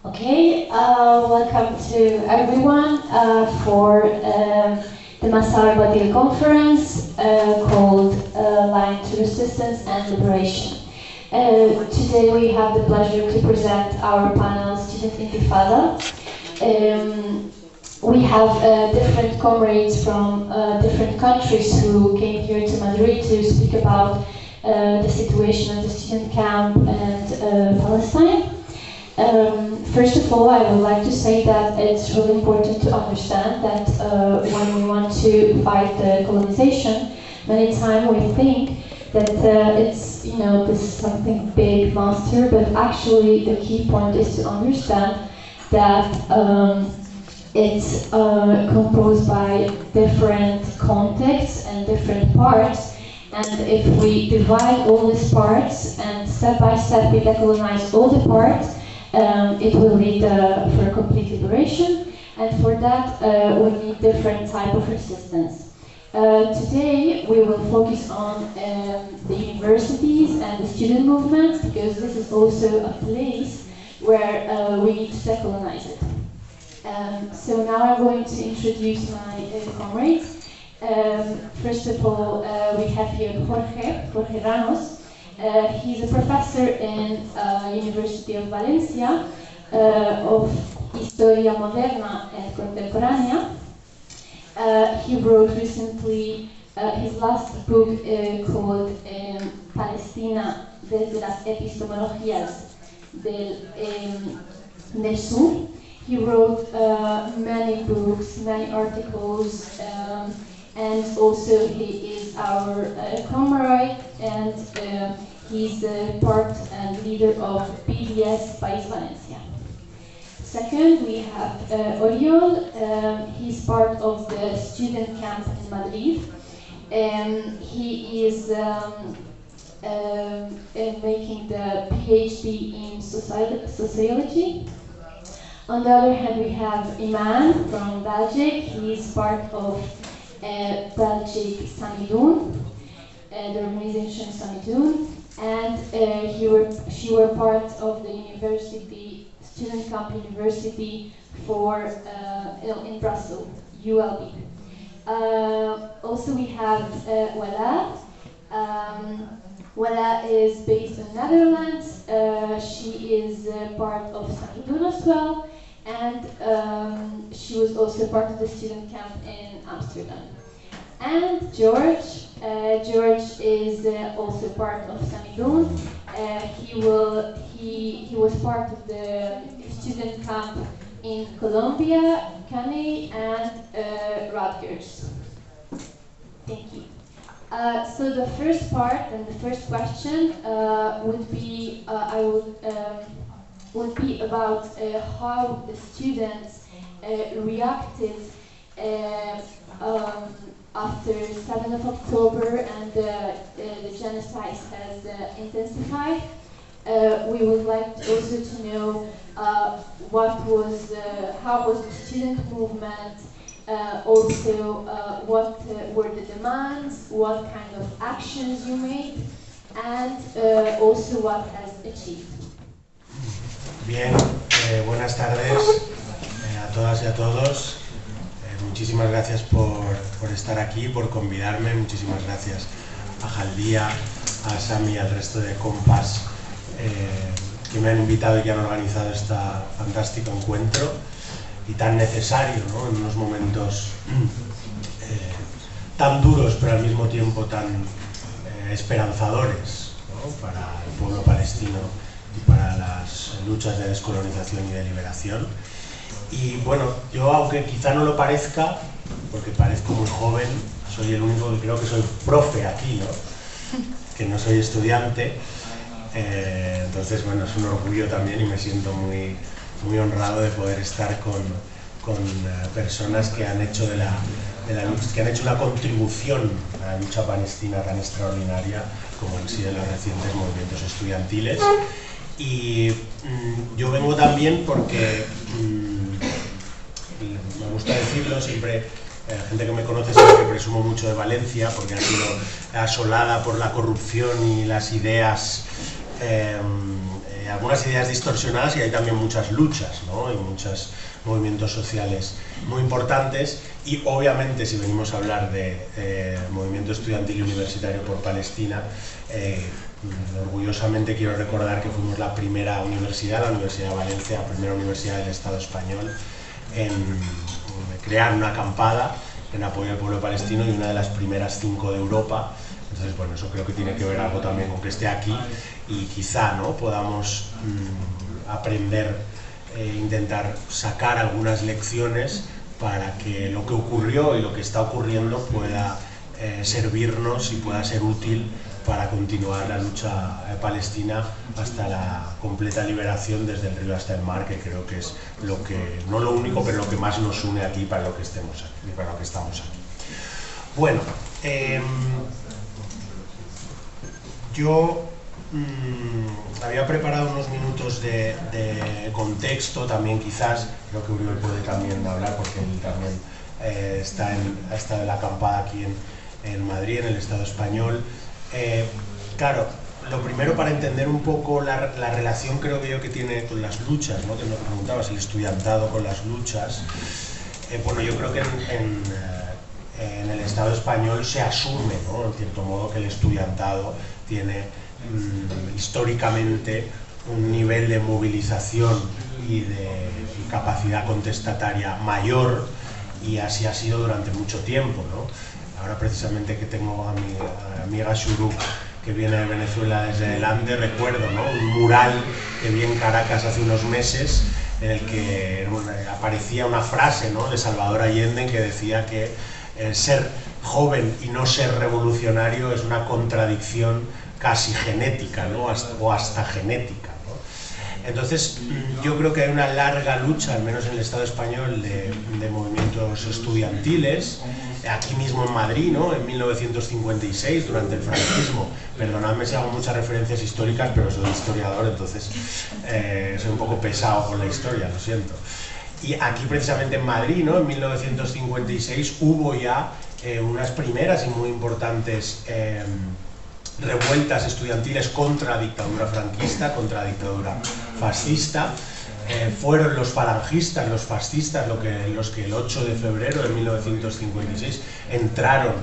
Okay, welcome to everyone for the Masar Badil conference called Line to Resistance and Liberation. Today we have the pleasure to present our panel, Student Intifada. We have different comrades from different countries who came here to Madrid to speak about the situation at the student camp and Palestine. First of all, I would like to say that it's really important to understand that when we want to fight the colonization, many times we think that it's, this is something big, monster, but actually the key point is to understand that it's composed by different contexts and different parts, and if we divide all these parts and step by step we decolonize all the parts, it will lead for a complete liberation, and for that we need different type of resistance. Today we will focus on the universities and the student movements, because this is also a place where we need to decolonize it. So now I'm going to introduce my comrades. First of all, we have here Jorge Ramos. He's a professor in University of Valencia of Historia Moderna and Contemporánea. He wrote recently his last book called Palestina desde las epistemologías del Sur. He wrote many books, many articles, and also he is our comrade, and he's part and leader of BDS País Valencia. Second, we have Oriol. He's part of the student camp in Madrid. He is making the PhD in sociology. On the other hand, we have Iman from Belgium. He's part of Belgic Samidoun, the organization Samidoun, and she were part of the university, student camp university for in Brussels, ULB. Also we have Wala. Wala is based in Netherlands. She is part of Samidoun as well, and she was also part of the student camp in Amsterdam. And George is also part of Samidoun. He was part of the student camp in Colombia, Caney, and Rutgers. Thank you. So the first part and the first question would be about how the students reacted after 7th of October and the genocide has intensified. We would like also to know how was the student movement, also what were the demands, what kind of actions you made, and also what has achieved. Bien, buenas tardes a todas y a todos. Muchísimas gracias por estar aquí, por convidarme. Muchísimas gracias a Jaldía, a Sami y al resto de compas que me han invitado y que han organizado este fantástico encuentro y tan necesario, ¿no? En unos momentos tan duros, pero al mismo tiempo tan esperanzadores, ¿no? Para el pueblo palestino y para las luchas de descolonización y de liberación. Y bueno, yo, aunque quizá no lo parezca, porque parezco muy joven, soy el único que creo que soy profe aquí, ¿no? Que no soy estudiante. Entonces, bueno, es un orgullo también y me siento muy honrado de poder estar con personas que han hecho de la lucha, que han hecho una contribución a la lucha palestina tan extraordinaria como han sido los recientes movimientos estudiantiles. Y yo vengo también porque me gusta decirlo siempre. La gente que me conoce sabe que presumo mucho de Valencia porque ha sido asolada por la corrupción y las ideas algunas ideas distorsionadas y hay también muchas luchas, ¿no? Hay muchos movimientos sociales muy importantes y obviamente si venimos a hablar de movimiento estudiantil y universitario por Palestina, orgullosamente quiero recordar que fuimos la primera universidad, la Universidad de Valencia, la primera universidad del Estado español en crear una acampada en apoyo al pueblo palestino y una de las primeras 5 de Europa. Entonces, bueno, eso creo que tiene que ver algo también con que esté aquí y quizá, ¿no?, podamos aprender, intentar sacar algunas lecciones para que lo que ocurrió y lo que está ocurriendo pueda servirnos y pueda ser útil para continuar la lucha palestina hasta la completa liberación desde el río hasta el mar, que creo que es lo que, no lo único, pero lo que más nos une aquí para lo que estemos aquí, para lo que estamos aquí. Bueno, yo había preparado unos minutos de contexto también, quizás, creo que Uriol puede también hablar porque él también ha estado en la acampada aquí en Madrid, en el Estado español. Claro, lo primero para entender un poco la relación creo que yo que tiene con las luchas, ¿no?, que nos preguntabas, el estudiantado con las luchas. Bueno, yo creo que en el Estado español se asume, ¿no?, en cierto modo, que el estudiantado tiene históricamente un nivel de movilización y de capacidad contestataria mayor, y así ha sido durante mucho tiempo, ¿no? Ahora precisamente que tengo a mi amiga Shuruk, que viene de Venezuela desde delante, recuerdo, ¿no?, un mural que vi en Caracas hace unos meses en el que aparecía una frase, ¿no?, de Salvador Allende que decía que ser joven y no ser revolucionario es una contradicción casi genética, ¿no?, o hasta genética, ¿no? Entonces yo creo que hay una larga lucha, al menos en el Estado español, de movimientos estudiantiles, aquí mismo en Madrid, ¿no?, en 1956, durante el franquismo. Perdonadme si hago muchas referencias históricas, pero soy historiador, entonces soy un poco pesado con la historia, lo siento. Y aquí precisamente en Madrid, ¿no?, en 1956 hubo ya unas primeras y muy importantes revueltas estudiantiles contra la dictadura franquista, contra la dictadura fascista. Fueron los falangistas, los fascistas, los que el 8 de febrero de 1956 entraron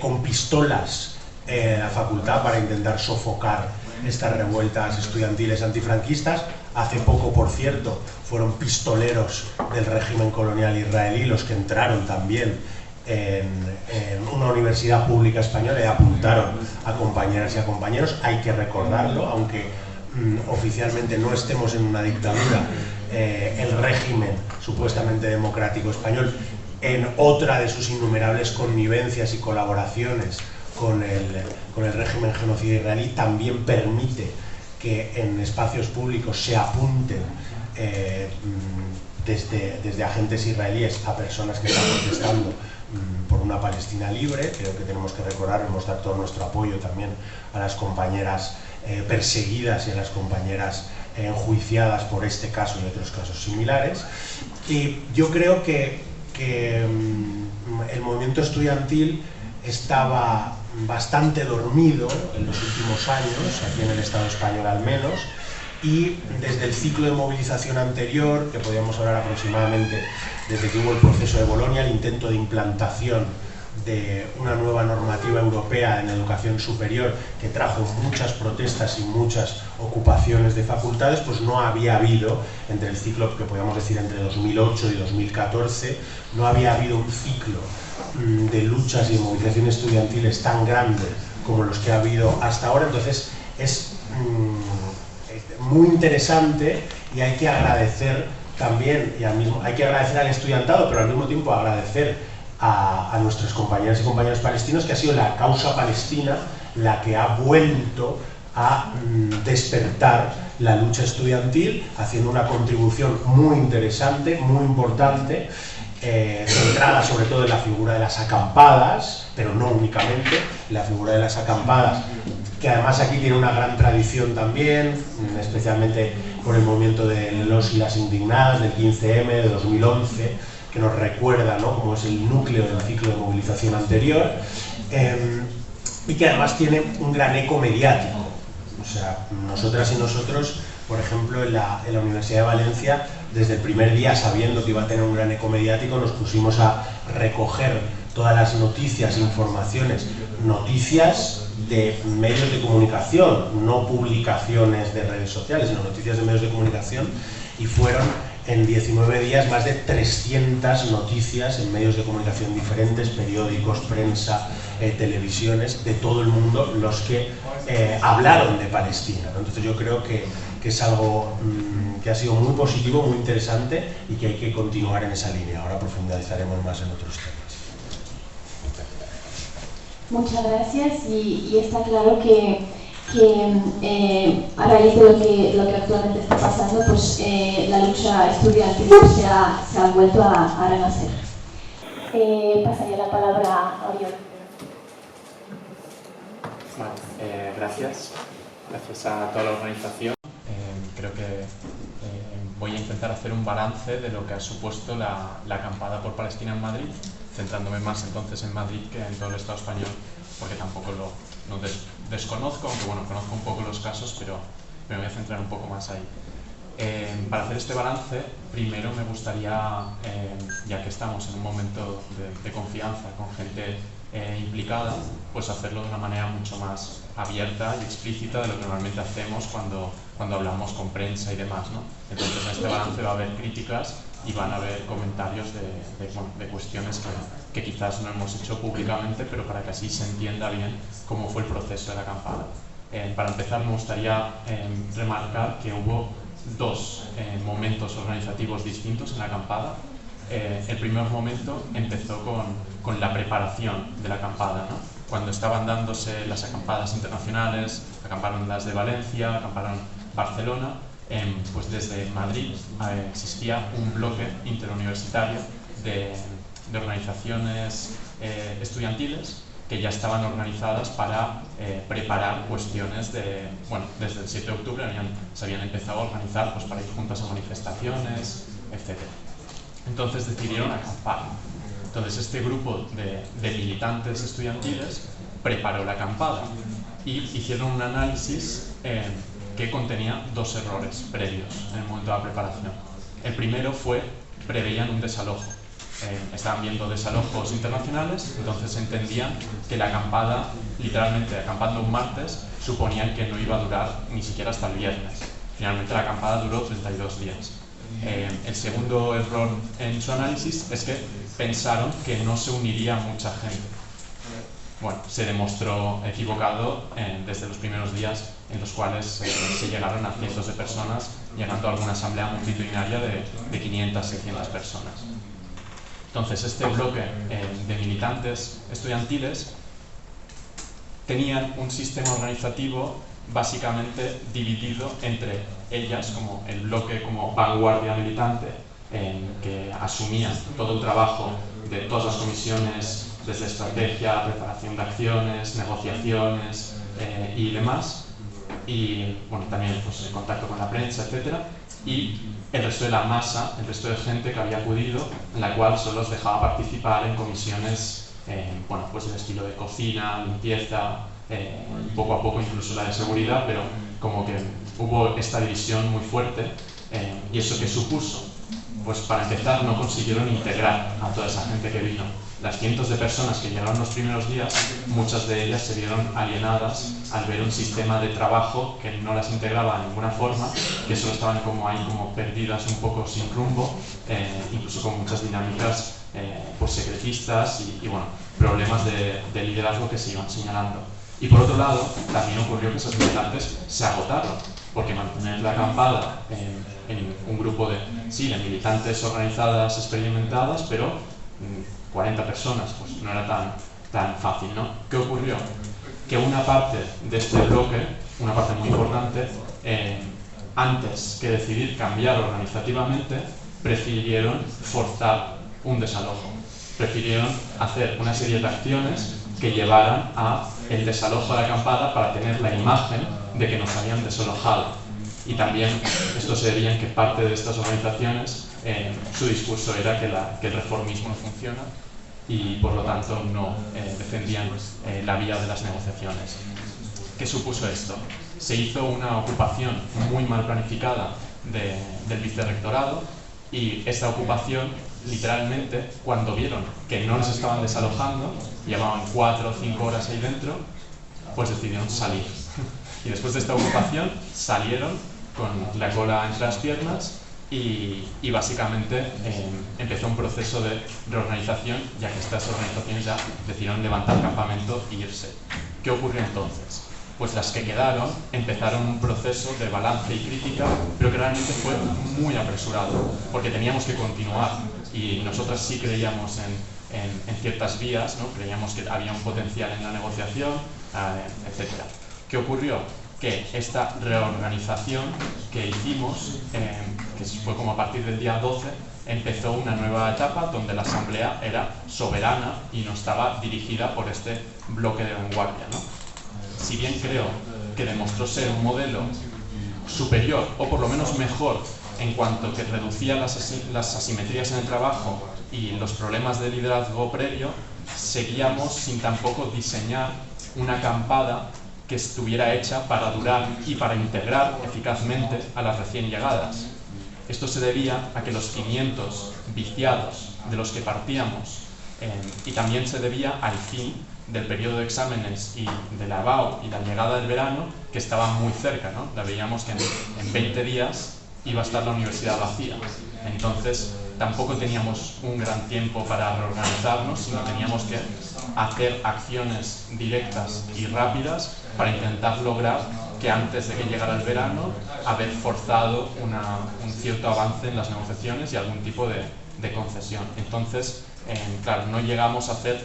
con pistolas a la facultad para intentar sofocar estas revueltas estudiantiles antifranquistas. Hace poco, por cierto, fueron pistoleros del régimen colonial israelí los que entraron también en una universidad pública española y apuntaron a compañeras y a compañeros. Hay que recordarlo, aunque oficialmente no estemos en una dictadura, el régimen supuestamente democrático español, en otra de sus innumerables connivencias y colaboraciones con el régimen genocida israelí, también permite que en espacios públicos se apunten desde agentes israelíes a personas que están protestando por una Palestina libre. Creo que tenemos que recordar y mostrar todo nuestro apoyo también a las compañeras perseguidas y a las compañeras enjuiciadas por este caso y otros casos similares. Y yo creo que el movimiento estudiantil estaba bastante dormido en los últimos años, aquí en el Estado español al menos, y desde el ciclo de movilización anterior, que podríamos hablar aproximadamente desde que hubo el proceso de Bolonia, el intento de implantación de una nueva normativa europea en educación superior que trajo muchas protestas y muchas ocupaciones de facultades, pues no había habido, entre el ciclo que podríamos decir entre 2008 y 2014, no había habido un ciclo de luchas y de movilizaciones estudiantiles tan grande como los que ha habido hasta ahora. Entonces es muy interesante y hay que agradecer también, hay que agradecer al estudiantado, pero al mismo tiempo agradecer a nuestros compañeros y compañeros palestinos, que ha sido la causa palestina la que ha vuelto a despertar la lucha estudiantil, haciendo una contribución muy interesante, muy importante, centrada sobre todo en la figura de las acampadas, pero no únicamente, la figura de las acampadas, que además aquí tiene una gran tradición también, especialmente por el movimiento de los y las indignadas del 15M de 2011, que nos recuerda, ¿no?, cómo es el núcleo del ciclo de movilización anterior, y que además tiene un gran eco mediático. O sea, nosotras y nosotros Por ejemplo, en la Universidad de Valencia, desde el primer día, sabiendo que iba a tener un gran eco mediático, nos pusimos a recoger todas las noticias, informaciones, noticias de medios de comunicación, no publicaciones de redes sociales, sino noticias de medios de comunicación, y fueron en 19 días más de 300 noticias en medios de comunicación diferentes, periódicos, prensa, televisiones, de todo el mundo, los que hablaron de Palestina, ¿no? Entonces yo creo que es algo que ha sido muy positivo, muy interesante y que hay que continuar en esa línea. Ahora profundizaremos más en otros temas. Muchas gracias, y está claro que a raíz de lo que actualmente está pasando, pues la lucha estudiantil se ha vuelto a renacer. Pasaría la palabra a Oriol. Vale, gracias a toda la organización. Creo que voy a intentar hacer un balance de lo que ha supuesto la acampada por Palestina en Madrid, centrándome más entonces en Madrid que en todo el Estado español, porque tampoco lo desconozco, aunque bueno, conozco un poco los casos, pero me voy a centrar un poco más ahí. Para hacer este balance, primero me gustaría, ya que estamos en un momento de confianza con gente implicada, pues hacerlo de una manera mucho más abierta y explícita de lo que normalmente hacemos cuando hablamos con prensa y demás, ¿no? Entonces en este balance va a haber críticas y van a haber comentarios de cuestiones que quizás no hemos hecho públicamente, pero para que así se entienda bien cómo fue el proceso de la acampada. Para empezar, me gustaría remarcar que hubo dos momentos organizativos distintos en la acampada. El primer momento empezó con la preparación de la acampada, ¿no? Cuando estaban dándose las acampadas internacionales, acamparon las de Valencia, acamparon Barcelona, pues desde Madrid existía un bloque interuniversitario de organizaciones estudiantiles que ya estaban organizadas para preparar cuestiones desde el 7 de octubre se habían empezado a organizar pues, para ir juntas a manifestaciones, etc. Entonces decidieron acampar. Entonces este grupo de militantes estudiantiles preparó la acampada y hicieron un análisis que contenía dos errores previos en el momento de la preparación. El primero fue, preveían un desalojo. Estaban viendo desalojos internacionales, entonces entendían que la acampada, literalmente acampando un martes, suponían que no iba a durar ni siquiera hasta el viernes. Finalmente la acampada duró 32 días. El segundo error en su análisis es que pensaron que no se uniría mucha gente. Bueno, se demostró equivocado desde los primeros días en los cuales se llegaron a cientos de personas, llegando a alguna asamblea multitudinaria de 500, 600 personas. Entonces, este bloque de militantes estudiantiles tenían un sistema organizativo básicamente dividido entre ellas, como el bloque como vanguardia militante, que asumía todo el trabajo de todas las comisiones, desde estrategia, preparación de acciones, negociaciones y demás, y bueno, también pues, en contacto con la prensa, etc. Y el resto de la masa, el resto de gente que había acudido, en la cual solo los dejaba participar en comisiones, bueno, pues el estilo de cocina, limpieza, poco a poco incluso la de seguridad, pero como que hubo esta división muy fuerte. ¿Y eso qué supuso? Pues para empezar no consiguieron integrar a toda esa gente que vino. Las cientos de personas que llegaron los primeros días, muchas de ellas se vieron alienadas al ver un sistema de trabajo que no las integraba de ninguna forma, que solo estaban como ahí como perdidas un poco sin rumbo, incluso con muchas dinámicas pues secretistas y bueno, problemas de liderazgo que se iban señalando. Y por otro lado, también ocurrió que esos militantes se agotaron, porque mantener la acampada en un grupo de militantes organizadas, experimentadas, pero 40 personas, pues no era tan fácil, ¿no? ¿Qué ocurrió? Que una parte de este bloque, una parte muy importante, antes que decidir cambiar organizativamente, prefirieron forzar un desalojo. Prefirieron hacer una serie de acciones que llevaran a el desalojo de la acampada para tener la imagen de que nos habían desalojado. Y también esto se debía en que parte de estas organizaciones su discurso era que el reformismo no funciona y por lo tanto no defendían la vía de las negociaciones. ¿Qué supuso esto? se hizo una ocupación muy mal planificada del vicerrectorado, y esta ocupación, literalmente, cuando vieron que no les estaban desalojando, llevaban 4 o 5 horas ahí dentro, pues decidieron salir. Y después de esta ocupación salieron con la cola entre las piernas y básicamente empezó un proceso de reorganización, ya que estas organizaciones ya decidieron levantar campamento e irse. ¿Qué ocurrió entonces? Pues las que quedaron empezaron un proceso de balance y crítica, pero que realmente fue muy apresurado, porque teníamos que continuar, y nosotras sí creíamos en ciertas vías, ¿no? Creíamos que había un potencial en la negociación, etc. ¿Qué ocurrió? Que esta reorganización que hicimos, que fue como a partir del día 12, empezó una nueva etapa donde la asamblea era soberana y no estaba dirigida por este bloque de vanguardia, ¿no? Si bien creo que demostró ser un modelo superior, o por lo menos mejor, en cuanto que reducía las asimetrías en el trabajo y los problemas de liderazgo previo, seguíamos sin tampoco diseñar una acampada que estuviera hecha para durar y para integrar eficazmente a las recién llegadas. Esto se debía a que los cimientos viciados de los que partíamos, y también se debía al fin del periodo de exámenes y de la EBAU y la llegada del verano, que estaban muy cerca, ¿no? La veíamos que en 20 días iba a estar la universidad vacía. Entonces tampoco teníamos un gran tiempo para reorganizarnos, sino teníamos que hacer acciones directas y rápidas para intentar lograr que antes de que llegara el verano haber forzado un cierto avance en las negociaciones y algún tipo de concesión. Entonces, claro, no llegamos a hacer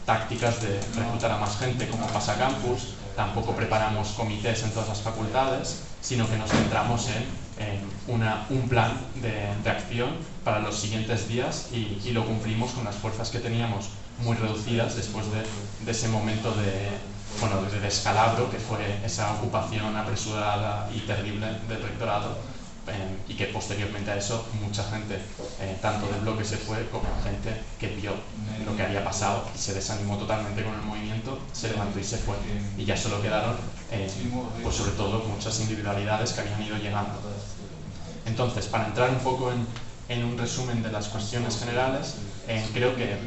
tácticas de reclutar a más gente como pasacampus, tampoco preparamos comités en todas las facultades, sino que nos centramos en un plan de acción para los siguientes días, y lo cumplimos con las fuerzas que teníamos muy reducidas después de ese momento de descalabro que fue esa ocupación apresurada y terrible del rectorado, y que posteriormente a eso mucha gente, tanto del bloque se fue como gente que vio lo que había pasado y se desanimó totalmente con el movimiento, se levantó y se fue, y ya solo quedaron pues sobre todo muchas individualidades que habían ido llegando. Entonces, para entrar un poco en un resumen de las cuestiones generales, creo que,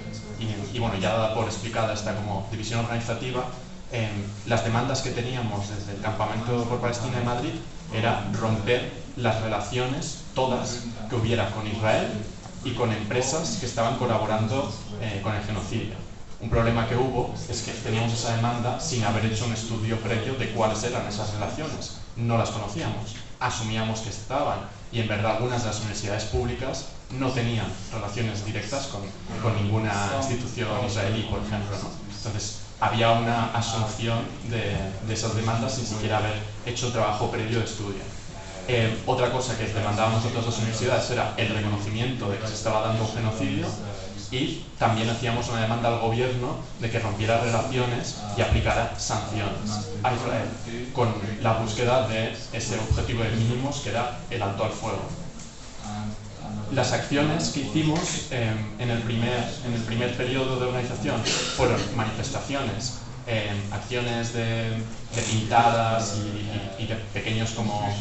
y bueno, ya dada por explicada esta como división organizativa, las demandas que teníamos desde el campamento por Palestina en Madrid era romper las relaciones todas que hubiera con Israel y con empresas que estaban colaborando con el genocidio. Un problema que hubo es que teníamos esa demanda sin haber hecho un estudio previo de cuáles eran esas relaciones. No las conocíamos, asumíamos que estaban, y en verdad algunas de las universidades públicas no tenían relaciones directas con ninguna institución israelí, por ejemplo, ¿no? Entonces, había una asunción de esas demandas sin siquiera haber hecho un trabajo previo de estudio. Otra cosa que demandábamos nosotros las universidades era el reconocimiento de que se estaba dando un genocidio, y también hacíamos una demanda al gobierno de que rompiera relaciones y aplicara sanciones a Israel, con la búsqueda de ese objetivo de mínimos que era el alto al fuego. Las acciones que hicimos en el primer periodo de organización fueron manifestaciones, acciones de pintadas y de pequeños como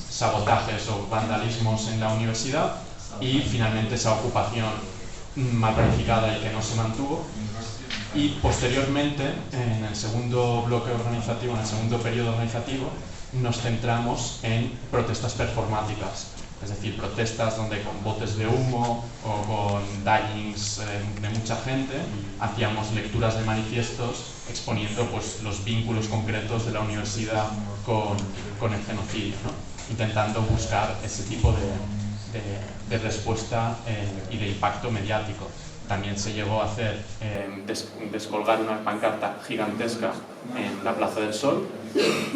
sabotajes o vandalismos en la universidad, y finalmente esa ocupación mal planificada y que no se mantuvo. Y posteriormente, en el segundo bloque organizativo, en el segundo periodo organizativo, nos centramos en protestas performáticas, es decir, protestas donde con botes de humo o con dallings de mucha gente hacíamos lecturas de manifiestos exponiendo los vínculos concretos de la universidad con el genocidio, ¿no? Intentando buscar ese tipo de respuesta y de impacto mediático. También se llegó a hacer descolgar una pancarta gigantesca en la Plaza del Sol,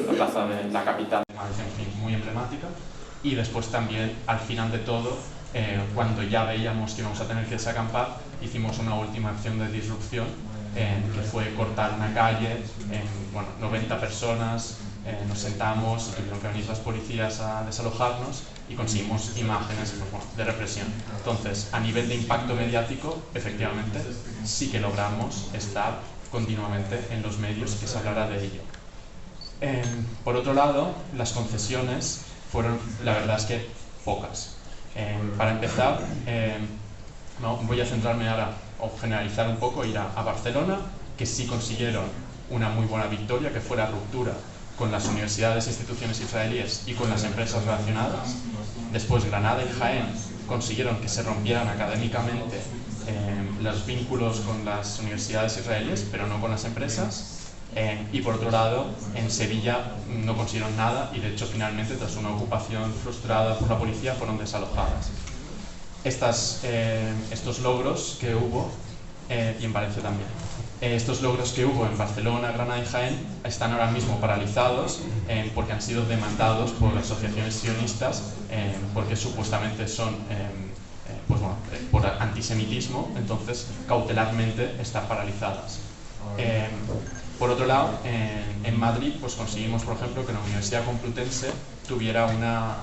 la plaza de la capital, en fin, muy emblemática. Y después también, al final de todo, cuando ya veíamos que íbamos a tener que desacampar, hicimos una última acción de disrupción, que fue cortar una calle, 90 personas, nos sentamos y tuvieron que venir las policías a desalojarnos, y conseguimos imágenes de represión. Entonces, a nivel de impacto mediático, efectivamente, sí que logramos estar continuamente en los medios que se hablara de ello. Por otro lado, las concesiones fueron, la verdad es que, pocas. Para empezar, voy a centrarme ahora, o generalizar un poco, ir a Barcelona, que sí consiguieron una muy buena victoria, que fue la ruptura con las universidades e instituciones israelíes y con las empresas relacionadas. Después, Granada y Jaén consiguieron que se rompieran académicamente los vínculos con las universidades israelíes, pero no con las empresas. Y por otro lado, en Sevilla no consiguieron nada y de hecho finalmente, tras una ocupación frustrada por la policía, fueron desalojadas. Estos logros que hubo, y en Valencia también, estos logros que hubo en Barcelona, Granada y Jaén están ahora mismo paralizados porque han sido demandados por asociaciones sionistas porque supuestamente son por antisemitismo, entonces cautelarmente están paralizadas. Por otro lado, en Madrid pues conseguimos, por ejemplo, que la Universidad Complutense tuviera una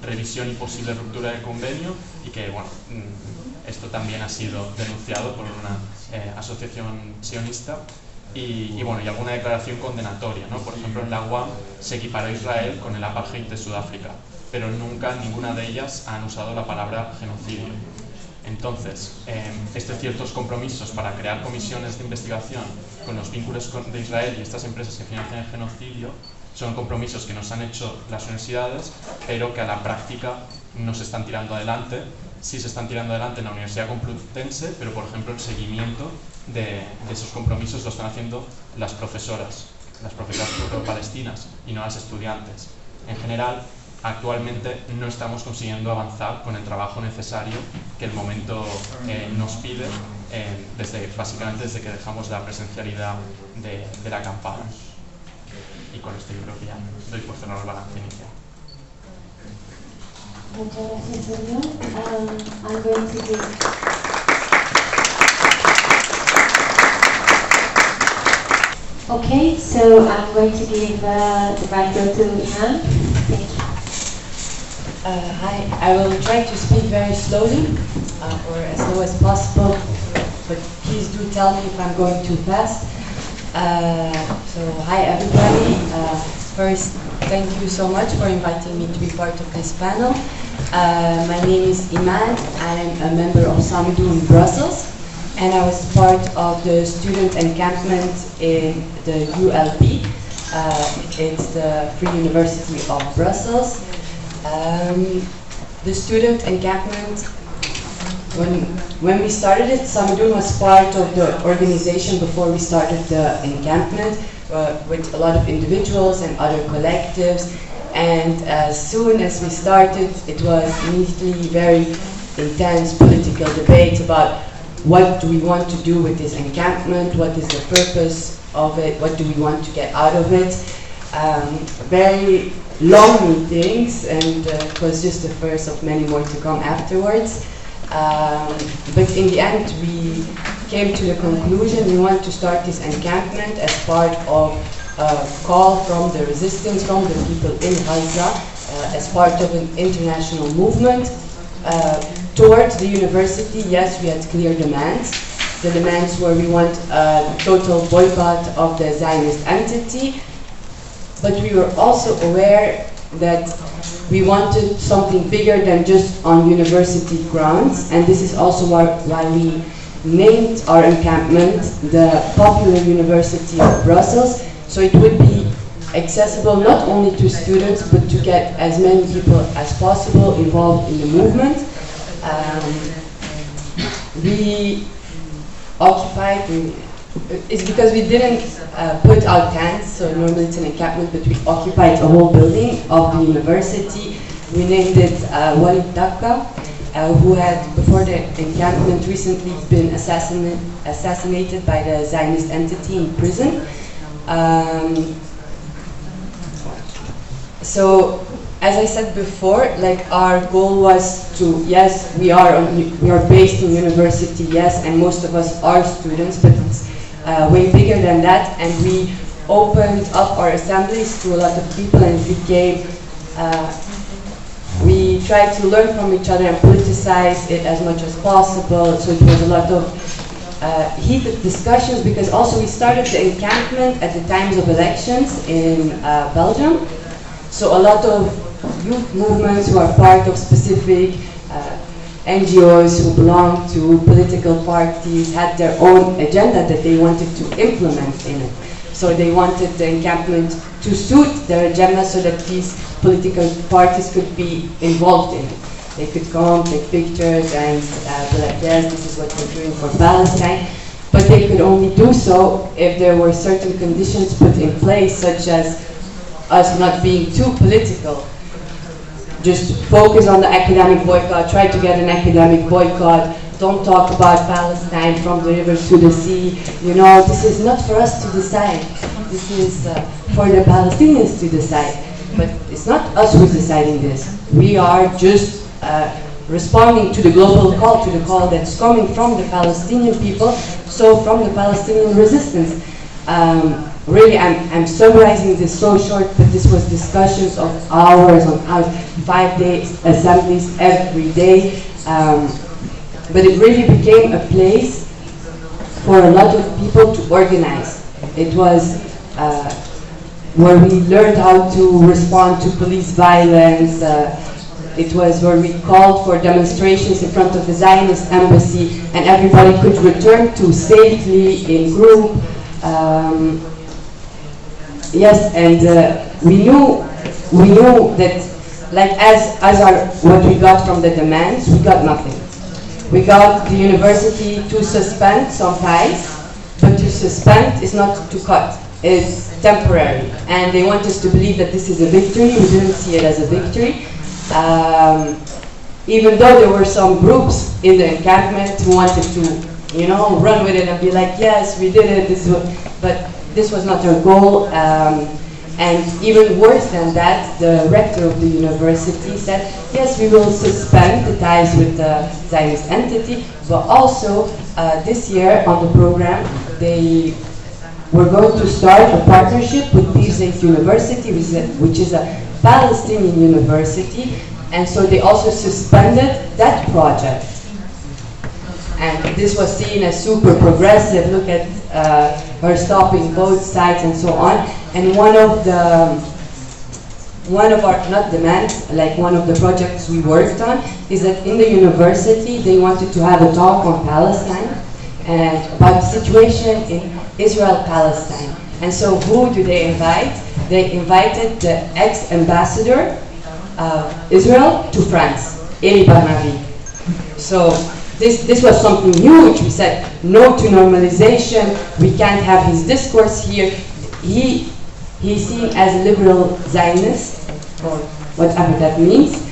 revisión y posible ruptura del convenio y que, bueno, esto también ha sido denunciado por una asociación sionista y alguna declaración condenatoria, ¿no? Por ejemplo, en la UAM se equiparó a Israel con el apartheid de Sudáfrica, pero nunca ninguna de ellas han usado la palabra genocidio. Entonces, ciertos compromisos para crear comisiones de investigación con los vínculos de Israel y estas empresas que financian el genocidio son compromisos que nos han hecho las universidades, pero que a la práctica no se están tirando adelante. Sí se están tirando adelante en la Universidad Complutense, pero por ejemplo el seguimiento de esos compromisos lo están haciendo las profesoras palestinas y no las estudiantes. En general, actualmente no estamos consiguiendo avanzar con el trabajo necesario que el momento nos pide, básicamente desde que dejamos la presencialidad de la acampada. Y con esto yo creo que ya doy por cerrado el balance inicial. Muchas gracias, Sergio. I'm going to give... Okay, so I'm going to give the microphone to Iman. Thank you. Hi, I will try to speak very slowly, or as slow as possible, but please do tell me if I'm going too fast. So hi everybody. First, thank you so much for inviting me to be part of this panel. My name is Iman. I'm a member of SAMIDU in Brussels, and I was part of the student encampment in the ULB. It's the Free University of Brussels. The student encampment, when we started it, SAMIDU was part of the organization before we started the encampment, with a lot of individuals and other collectives. And as soon as we started, it was immediately very intense political debate about what do we want to do with this encampment, what is the purpose of it, what do we want to get out of it. Very long meetings, and it was just the first of many more to come afterwards. But in the end, we came to the conclusion we want to start this encampment as part of a call from the resistance, from the people in Gaza, as part of an international movement. Towards the university, yes, we had clear demands. The demands were we want a total boycott of the Zionist entity, but we were also aware that we wanted something bigger than just on university grounds, and this is also why we named our encampment the Popular University of Brussels, so it would be accessible not only to students but to get as many people as possible involved in the movement. We occupied, it's because we didn't put out tents, so normally it's an encampment, but we occupied a whole building of the university. We named it Walid Dakka, who had, before the encampment, recently been assassinated by the Zionist entity in prison. So, as I said before, like our goal was to, yes, we are based in university, yes, and most of us are students, but it's way bigger than that, and we opened up our assemblies to a lot of people, and we tried to learn from each other and politicize it as much as possible. So it was a lot of heated discussions, because also we started the encampment at the times of elections in Belgium. So a lot of youth movements who are part of specific NGOs who belong to political parties had their own agenda that they wanted to implement in it. So they wanted the encampment to suit their agenda so that these political parties could be involved in it. They could come, take pictures, and be like, yes, this is what we're doing for Palestine. But they could only do so if there were certain conditions put in place, such as us not being too political. Just focus on the academic boycott, try to get an academic boycott, don't talk about Palestine from the river to the sea. You know, this is not for us to decide. This is for the Palestinians to decide. But it's not us who's deciding this. We are just responding to the global call, to the call that's coming from the Palestinian people, so from the Palestinian resistance. Really, I'm summarizing this so short, but this was discussions of hours on hours, 5-day assemblies every day. But it really became a place for a lot of people to organize. It was where we learned how to respond to police violence. It was where we called for demonstrations in front of the Zionist embassy, and everybody could return to safely in group. Yes, and we knew that, like as what we got from the demands, we got nothing. We got the university to suspend some ties, but to suspend is not to cut. It's temporary, and they want us to believe that this is a victory. We didn't see it as a victory. Even though there were some groups in the encampment who wanted to, you know, run with it and be like, yes, we did it, but this was not our goal. And even worse than that, the rector of the university said, yes, we will suspend the ties with the Zionist entity, but also this year on the program, they were going to start a partnership with Birzeit University, which is a Palestinian university, and so they also suspended that project. And this was seen as super progressive. Look at her stopping both sides and so on. And one of our, not demands, like one of the projects we worked on, is that in the university they wanted to have a talk on Palestine and about the situation in Israel-Palestine. And so who do they invite? They invited the ex-ambassador of Israel to France, Eli Barnavi. So this was something huge. We said no to normalization. We can't have his discourse here. He's seen as a liberal Zionist, or whatever that means.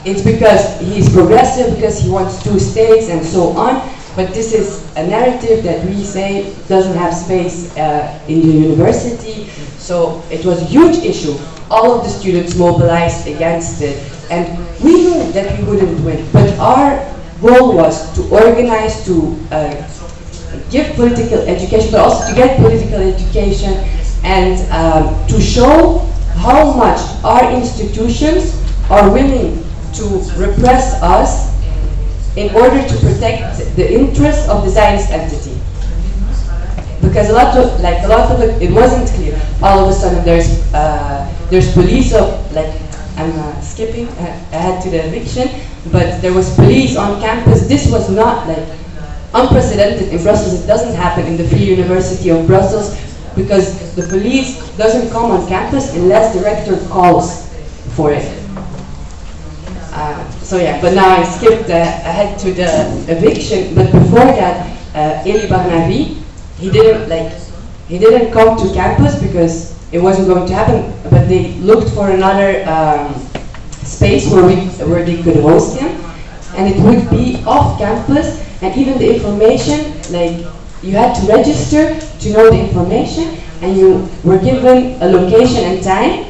It's because he's progressive, because he wants 2 states and so on. But this is a narrative that we say doesn't have space in the university. So it was a huge issue. All of the students mobilized against it. And we knew that we wouldn't win. But our goal was to organize, to give political education, but also to get political education, and to show how much our institutions are willing to repress us in order to protect the interests of the Zionist entity. Because a lot of it wasn't clear. All of a sudden there's police I'm skipping ahead to the eviction, but there was police on campus. This was not unprecedented in Brussels. It doesn't happen in the Free University of Brussels, because the police doesn't come on campus unless the rector calls for it. So yeah, but now I skipped ahead to the eviction. But before that, Eli Barnavi, he didn't come to campus because it wasn't going to happen. But they looked for another space where they could host him, and it would be off campus. And even the information, you had to register to know the information, and you were given a location and time.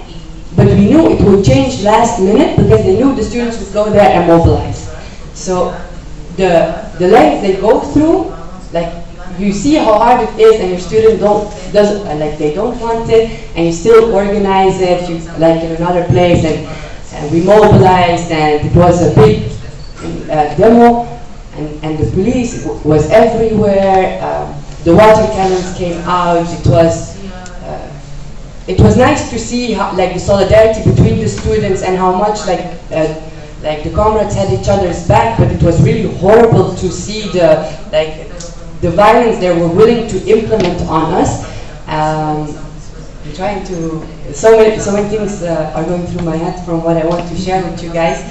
But we knew it would change last minute because they knew the students would go there and mobilize. So the length they go through, you see how hard it is, and your student they don't want it, and you still organize it, in another place, and we mobilized, and it was a big demo. and the police was everywhere. The water cannons came out. It was nice to see how, like, the solidarity between the students and how much like the comrades had each other's back. But it was really horrible to see the violence they were willing to implement on us. I'm trying to. So many things are going through my head from what I want to share with you guys.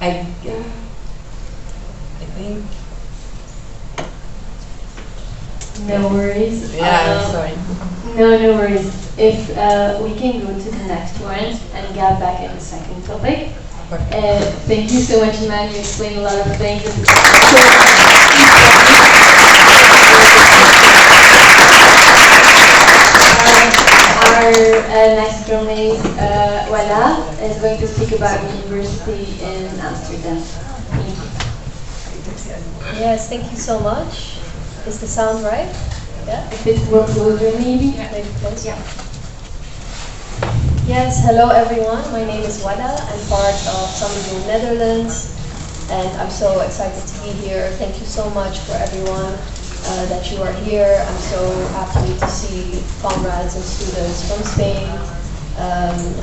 I think. No worries. Yeah, sorry. No worries. If we can go to the next one and get back at the second topic. Thank you so much, Iman. You explained a lot of things. Our next roommate, Wala, is going to speak about university in Amsterdam. Thank you. Yes, thank you so much. Is the sound right? Yeah? If it's more closer, maybe? Maybe close? Yeah. Yes, hello everyone. My name is Wada. I'm part of Samidun Netherlands, and I'm so excited to be here. Thank you so much for everyone that you are here. I'm so happy to see comrades and students from Spain.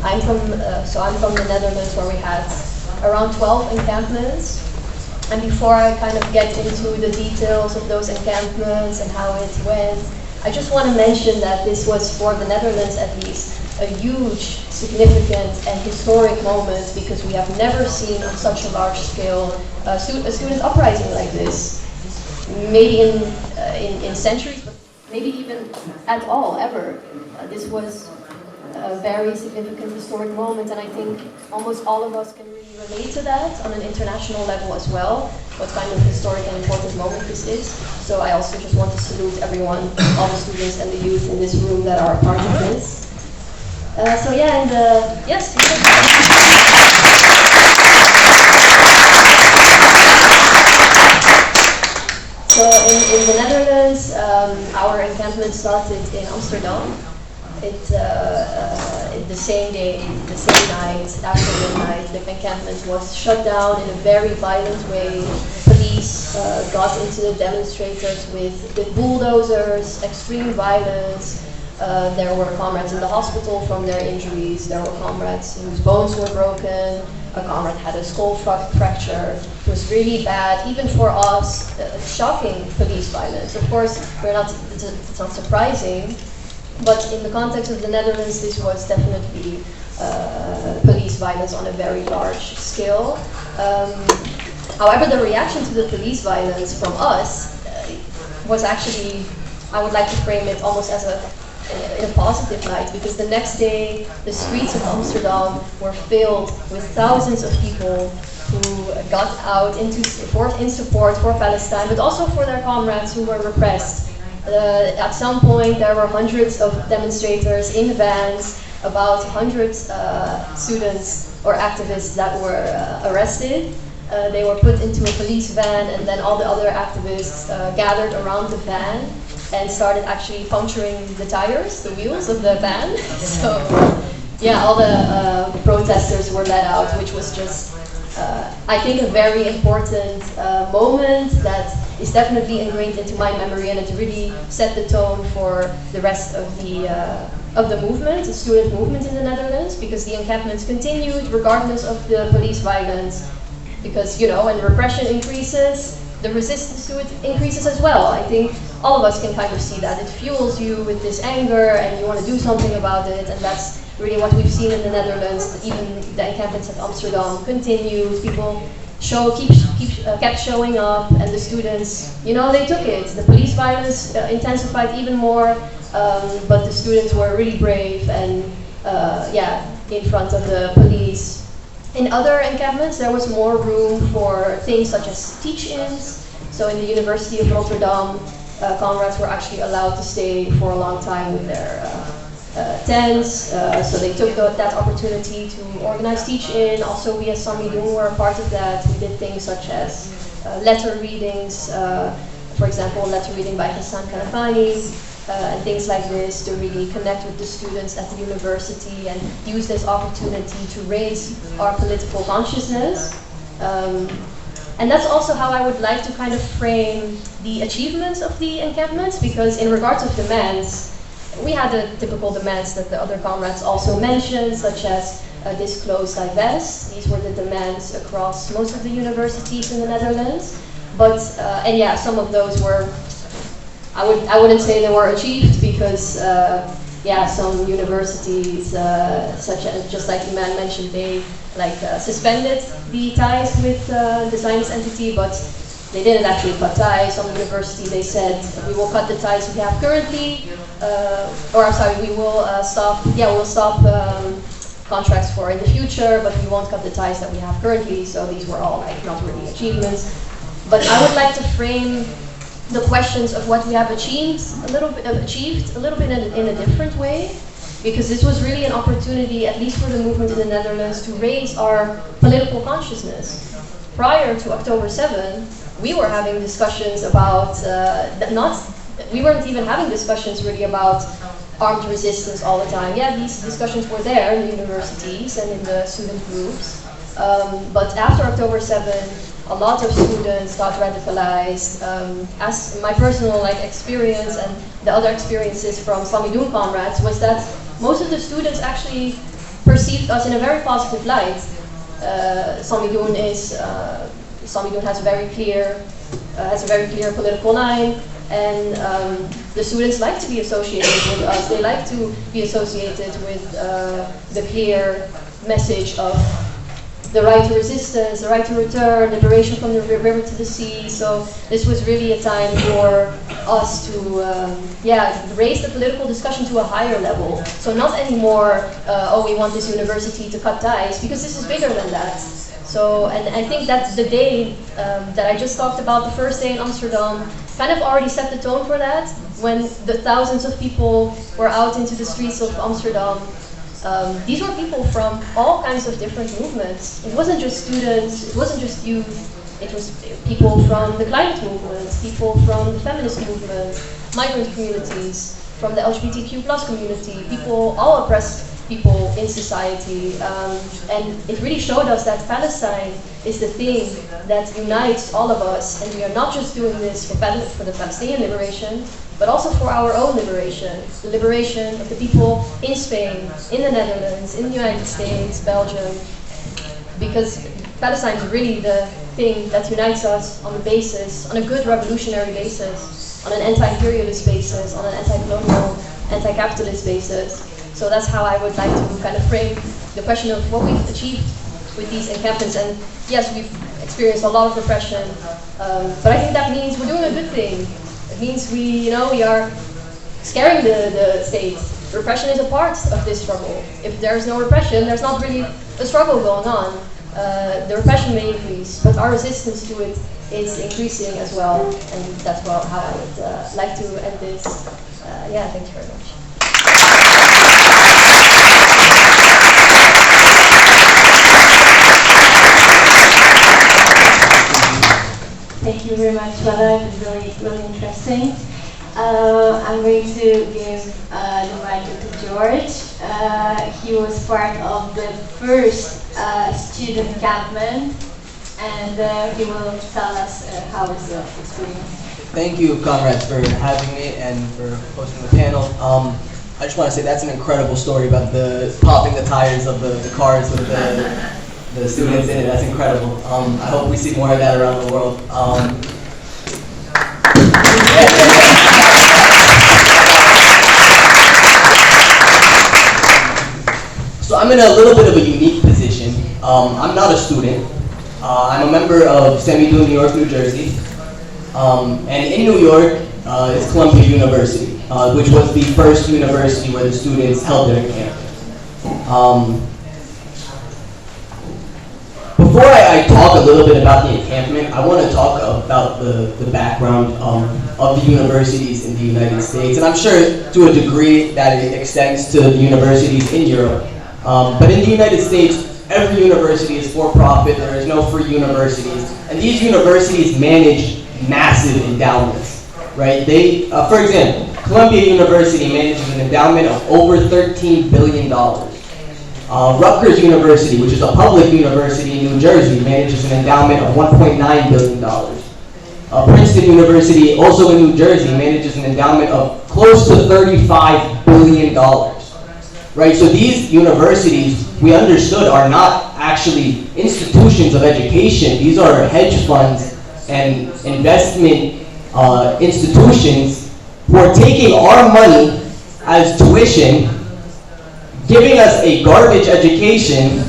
I'm from the Netherlands, where we had around 12 encampments. And before I kind of get into the details of those encampments and how it went, I just want to mention that this was, for the Netherlands at least, a huge, significant and historic moment, because we have never seen on such a large scale a student uprising like this. Maybe in centuries, but maybe even at all, ever. This was a very significant historic moment, and I think almost all of us can really relate to that on an international level as well, what kind of historic and important moment this is. So I also just want to salute everyone, all the students and the youth in this room that are a part of this. So yeah, and yes. So in the Netherlands, our encampment started in Amsterdam. The same day, the same night, after midnight, the encampment was shut down in a very violent way. Police got into the demonstrators with bulldozers, extreme violence. There were comrades in the hospital from their injuries. There were comrades whose bones were broken. A comrade had a skull fracture. It was really bad, even for us, shocking police violence. Of course, it's not surprising. But in the context of the Netherlands, this was definitely police violence on a very large scale. However, the reaction to the police violence from us was actually, I would like to frame it almost as in a positive light, because the next day, the streets of Amsterdam were filled with thousands of people who got out in support for Palestine, but also for their comrades who were repressed. At some point, there were hundreds of demonstrators in vans, about 100 students or activists that were arrested. They were put into a police van, and then all the other activists gathered around the van and started actually puncturing the tires, the wheels of the van. So, yeah, all the protesters were let out, which was just, I think, a very important moment that is definitely ingrained into my memory, and it really set the tone for the rest of the movement, the student movement in the Netherlands, because the encampments continued regardless of the police violence, because, you know, when repression increases, the resistance to it increases as well. I think all of us can kind of see that. It fuels you with this anger, and you want to do something about it, and that's really what we've seen in the Netherlands. Even the encampments at Amsterdam continued. People kept showing up, and the students, you know, they took it. The police violence intensified even more, but the students were really brave and, in front of the police. In other encampments, there was more room for things such as teach-ins. So in the University of Rotterdam, comrades were actually allowed to stay for a long time with their tents. So they took that opportunity to organize teach-in. Also, we as Samidun were a part of that. We did things such as letter readings. For example, a letter reading by Hassan Kanafani. and things like this to really connect with the students at the university and use this opportunity to raise our political consciousness. And that's also how I would like to kind of frame the achievements of the encampments, because in regards of demands, we had the typical demands that the other comrades also mentioned, such as disclose, divest. These were the demands across most of the universities in the Netherlands. But, and yeah, some of those were, I wouldn't say they were achieved, because yeah, some universities, such as, just like Iman mentioned, they suspended the ties with the Zionist entity, but they didn't actually cut ties. Some universities, they said, we will cut the ties we have currently, or I'm sorry, we will stop contracts for in the future, but we won't cut the ties that we have currently. So these were all not really achievements. But I would like to frame the questions of what we have achieved a little bit in a different way, because this was really an opportunity, at least for the movement in the Netherlands, to raise our political consciousness. Prior to October 7, we were having discussions about, we weren't even having discussions really about armed resistance all the time. Yeah, these discussions were there in the universities and in the student groups. But after October 7, a lot of students got radicalized. As my personal experience and the other experiences from Samidoun comrades was that most of the students actually perceived us in a very positive light. Samidoun has a very clear political line, and the students like to be associated with us. They like to be associated with the clear message of the right to resistance, the right to return, liberation from the river to the sea. So this was really a time for us to raise the political discussion to a higher level. So not anymore, we want this university to cut ties, because this is bigger than that. So, and I think that the day that I just talked about, the first day in Amsterdam, kind of already set the tone for that, when the thousands of people were out into the streets of Amsterdam. These were people from all kinds of different movements. It wasn't just students, it wasn't just youth, it was people from the climate movement, people from the feminist movement, migrant communities, from the LGBTQ+ community, people, all oppressed people in society. And it really showed us that Palestine is the thing that unites all of us, and we are not just doing this for the Palestinian liberation, but also for our own liberation, the liberation of the people in Spain, in the Netherlands, in the United States, Belgium, because Palestine is really the thing that unites us on a good revolutionary basis, on an anti-imperialist basis, on an anti-colonial, anti-capitalist basis. So that's how I would like to kind of frame the question of what we've achieved with these encampments. And yes, we've experienced a lot of repression, but I think that means we're doing a good thing. It means we are scaring the state. Repression is a part of this struggle. If there's no repression, there's not really a struggle going on. The repression may increase, but our resistance to it is increasing as well. And that's how I would like to end this. Thanks very much. Thank you very much, Lara. It was really, really interesting. I'm going to give the mic to George. He was part of the first student encampment, and he will tell us how was the experience. Thank you, comrades, for having me and for hosting the panel. I just want to say that's an incredible story about the popping the tires of the cars with the students in it. That's incredible. I hope we see more of that around the world. So I'm in a little bit of a unique position. I'm not a student. I'm a member of Samidoun, New York, New Jersey. And in New York is Columbia University, which was the first university where the students held their encampment. Before I talk a little bit about the encampment, I want to talk about the background of the universities in the United States. And I'm sure to a degree that it extends to the universities in Europe. But in the United States, every university is for-profit. There is no free universities. And these universities manage massive endowments, right? They, for example, Columbia University manages an endowment of over $13 billion. Rutgers University, which is a public university in New Jersey, manages an endowment of $1.9 billion. Princeton University, also in New Jersey, manages an endowment of close to $35 billion. Right, so these universities, we understood, are not actually institutions of education. These are hedge funds and investment institutions who are taking our money as tuition, giving us a garbage education,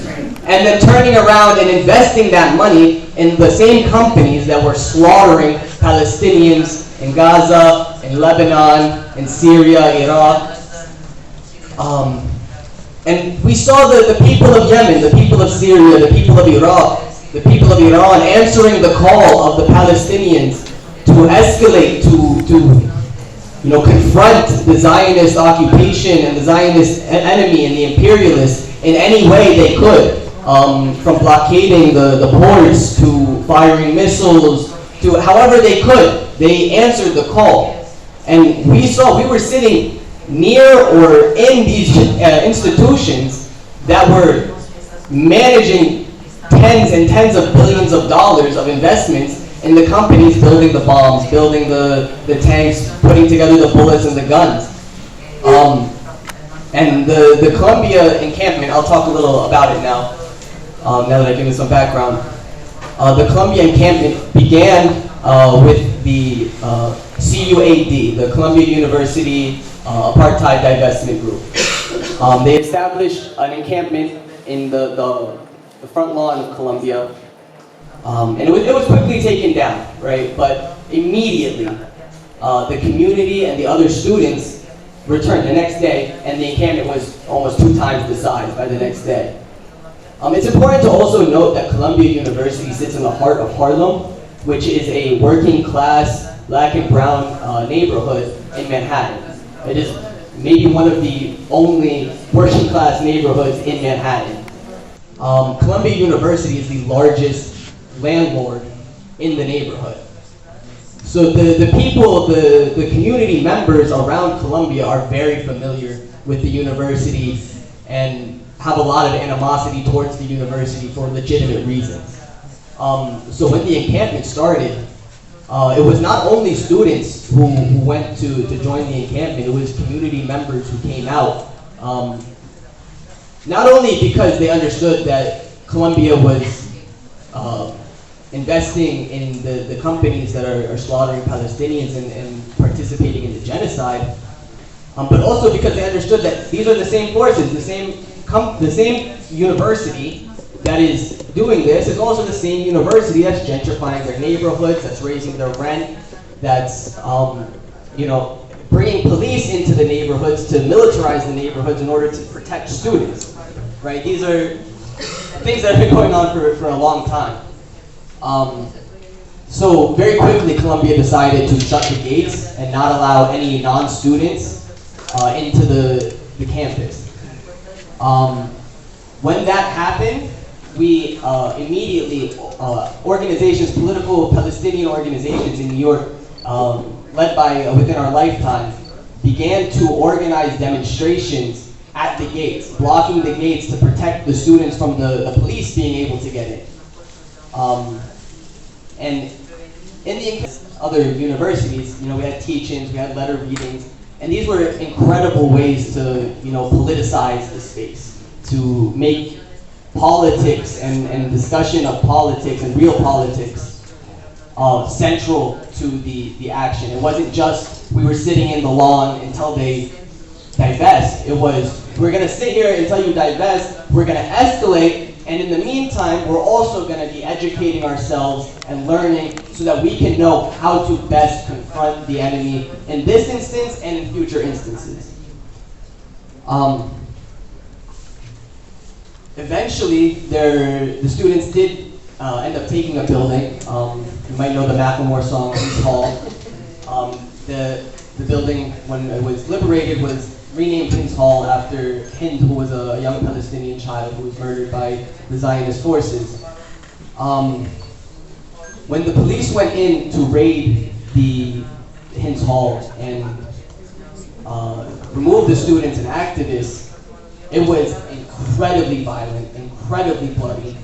and then turning around and investing that money in the same companies that were slaughtering Palestinians in Gaza, in Lebanon, in Syria, Iraq. And we saw the people of Yemen, the people of Syria, the people of Iraq, the people of Iran answering the call of the Palestinians to escalate, to confront the Zionist occupation and the Zionist enemy and the imperialists in any way they could, from blockading the ports to firing missiles to however they could. They answered the call, and we were sitting near or in these institutions that were managing tens and tens of billions of dollars of investments in the companies building the bombs, building the tanks, putting together the bullets and the guns. And the Columbia encampment, I'll talk a little about it now, now that I've given some background. The Columbia encampment began with the CUAD, the Columbia University Apartheid Divestment Group. They established an encampment in the front lawn of Columbia, and it was quickly taken down, right? But immediately, the community and the other students returned the next day, and the encampment was almost 2 times the size by the next day. It's important to also note that Columbia University sits in the heart of Harlem, which is a working class, black and brown neighborhood in Manhattan. It is maybe one of the only working class neighborhoods in Manhattan. Columbia University is the largest landlord in the neighborhood. So the people, the community members around Columbia are very familiar with the university and have a lot of animosity towards the university for legitimate reasons. So when the encampment started, it was not only students who went to join the encampment, it was community members who came out. Not only because they understood that Columbia was investing in the companies that are slaughtering Palestinians and participating in the genocide, but also because they understood that these are the same forces, the same university that is doing this is also the same university that's gentrifying their neighborhoods, that's raising their rent, that's bringing police into the neighborhoods to militarize the neighborhoods in order to protect students, right? These are things that have been going on for a long time. So very quickly, Columbia decided to shut the gates and not allow any non-students into the campus. When that happened, we immediately, political Palestinian organizations in New York, led by Within Our Lifetime, began to organize demonstrations at the gates, blocking the gates to protect the students from the police being able to get in. And in the other universities, we had teach-ins, we had letter readings, and these were incredible ways to, politicize the space, to make politics and discussion of politics and real politics central to the action. It wasn't just we were sitting in the lawn until they divest. It was we're going to sit here until you divest, we're going to escalate, and in the meantime, we're also going to be educating ourselves and learning so that we can know how to best confront the enemy in this instance and in future instances. Eventually, the students did end up taking a building. You might know the Macklemore song, Hinds Hall. The building, when it was liberated, was renamed Hinds Hall after Hind, who was a young Palestinian child who was murdered by the Zionist forces. When the police went in to raid the Hinds Hall and removed the students and activists, it was incredibly violent, incredibly bloody.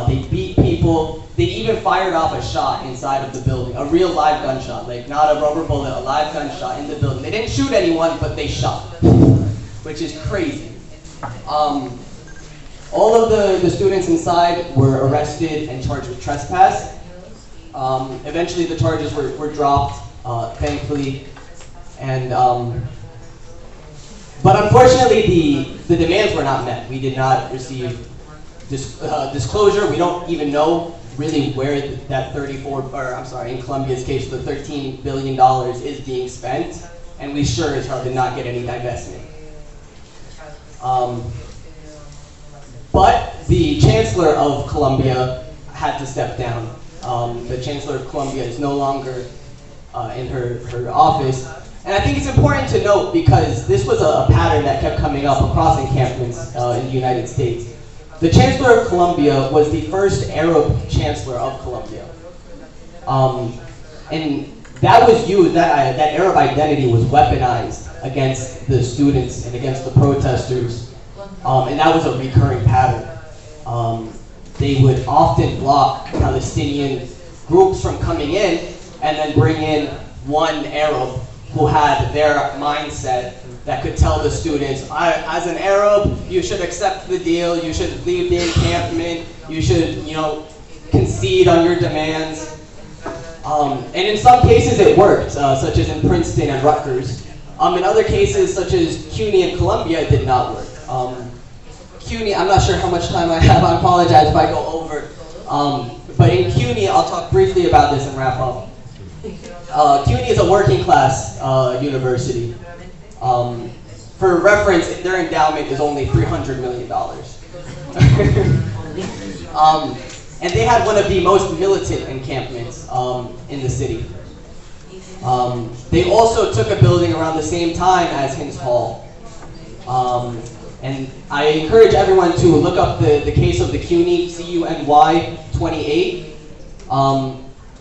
They beat people. They even fired off a shot inside of the building, a real live gunshot, like not a rubber bullet, a live gunshot in the building. They didn't shoot anyone, but they shot, which is crazy. All of the students inside were arrested and charged with trespass. Eventually the charges were dropped, thankfully. And, but unfortunately the demands were not met. We did not receive disclosure. We don't even know really where that in Colombia's case, the $13 billion is being spent. And we sure as hell did not get any divestment. But the Chancellor of Colombia had to step down. The Chancellor of Colombia is no longer in her office. And I think it's important to note because this was a pattern that kept coming up across encampments in the United States. The Chancellor of Colombia was the first Arab Chancellor of Colombia. And that was used, that Arab identity was weaponized against the students and against the protesters. And that was a recurring pattern. They would often block Palestinian groups from coming in and then bring in one Arab who had their mindset that could tell the students, as an Arab, you should accept the deal, you should leave the encampment, you should, concede on your demands. And in some cases it worked, such as in Princeton and Rutgers. In other cases, such as CUNY in Colombia, it did not work. CUNY, I'm not sure how much time I have, I apologize if I go over. But in CUNY, I'll talk briefly about this and wrap up. CUNY is a working class university. For reference, their endowment is only $300 million. And they had one of the most militant encampments in the city. They also took a building around the same time as Hins Hall. And I encourage everyone to look up the case of the CUNY, CUNY 28.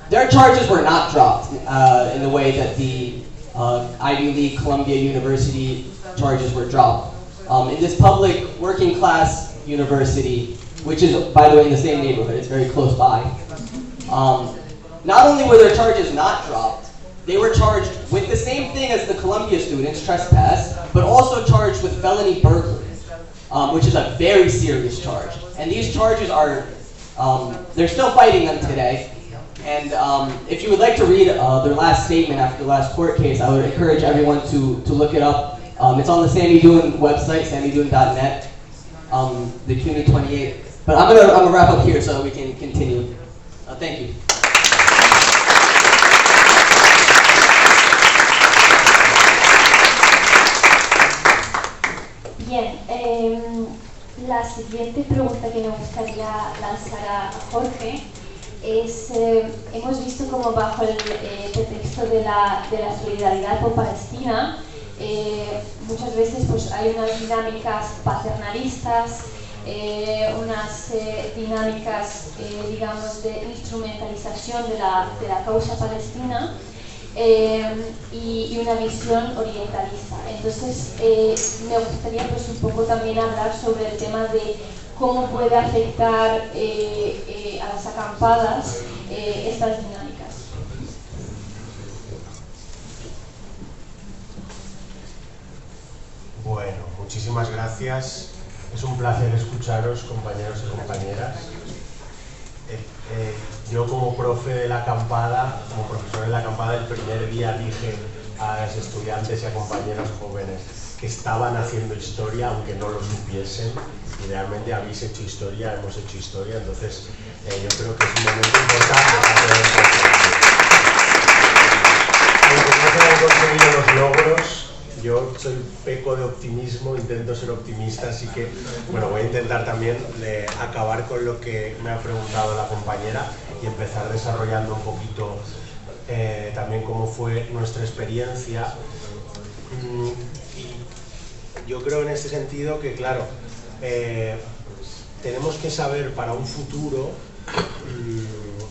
Their charges were not dropped in the way that the Ivy League Columbia University charges were dropped. In this public working class university, which is, by the way, in the same neighborhood, it's very close by, not only were their charges not dropped, they were charged with the same thing as the Columbia students, trespass, but also charged with felony burglary, which is a very serious charge. And these charges are, they're still fighting them today. And if you would like to read their last statement after the last court case, I would encourage everyone to look it up. It's on the Sammy Doon website, sammydoon.net, the CUNY 28. But I'm gonna wrap up here so we can continue. Thank you. Bien, la siguiente pregunta que me gustaría lanzar a Jorge es, hemos visto como bajo el pretexto de la solidaridad por Palestina, muchas veces pues hay unas dinámicas paternalistas, unas dinámicas, digamos, de instrumentalización de la causa palestina, y una visión orientalista. Entonces, me gustaría pues un poco también hablar sobre el tema de cómo puede afectar a las acampadas estas dinámicas. Bueno, muchísimas gracias. Es un placer escucharos, compañeros y compañeras. Yo como profe de la acampada, como profesor de la acampada, el primer día dije a los estudiantes y a compañeros jóvenes que estaban haciendo historia, aunque no lo supiesen, y realmente habéis hecho historia, hemos hecho historia, entonces yo creo que es un momento importante para poder aunque no se hayan conseguido los logros, yo soy peco de optimismo, intento ser optimista, así que bueno, voy a intentar también acabar con lo que me ha preguntado la compañera y empezar desarrollando un poquito también cómo fue nuestra experiencia. Y yo creo en este sentido que, claro, tenemos que saber para un futuro,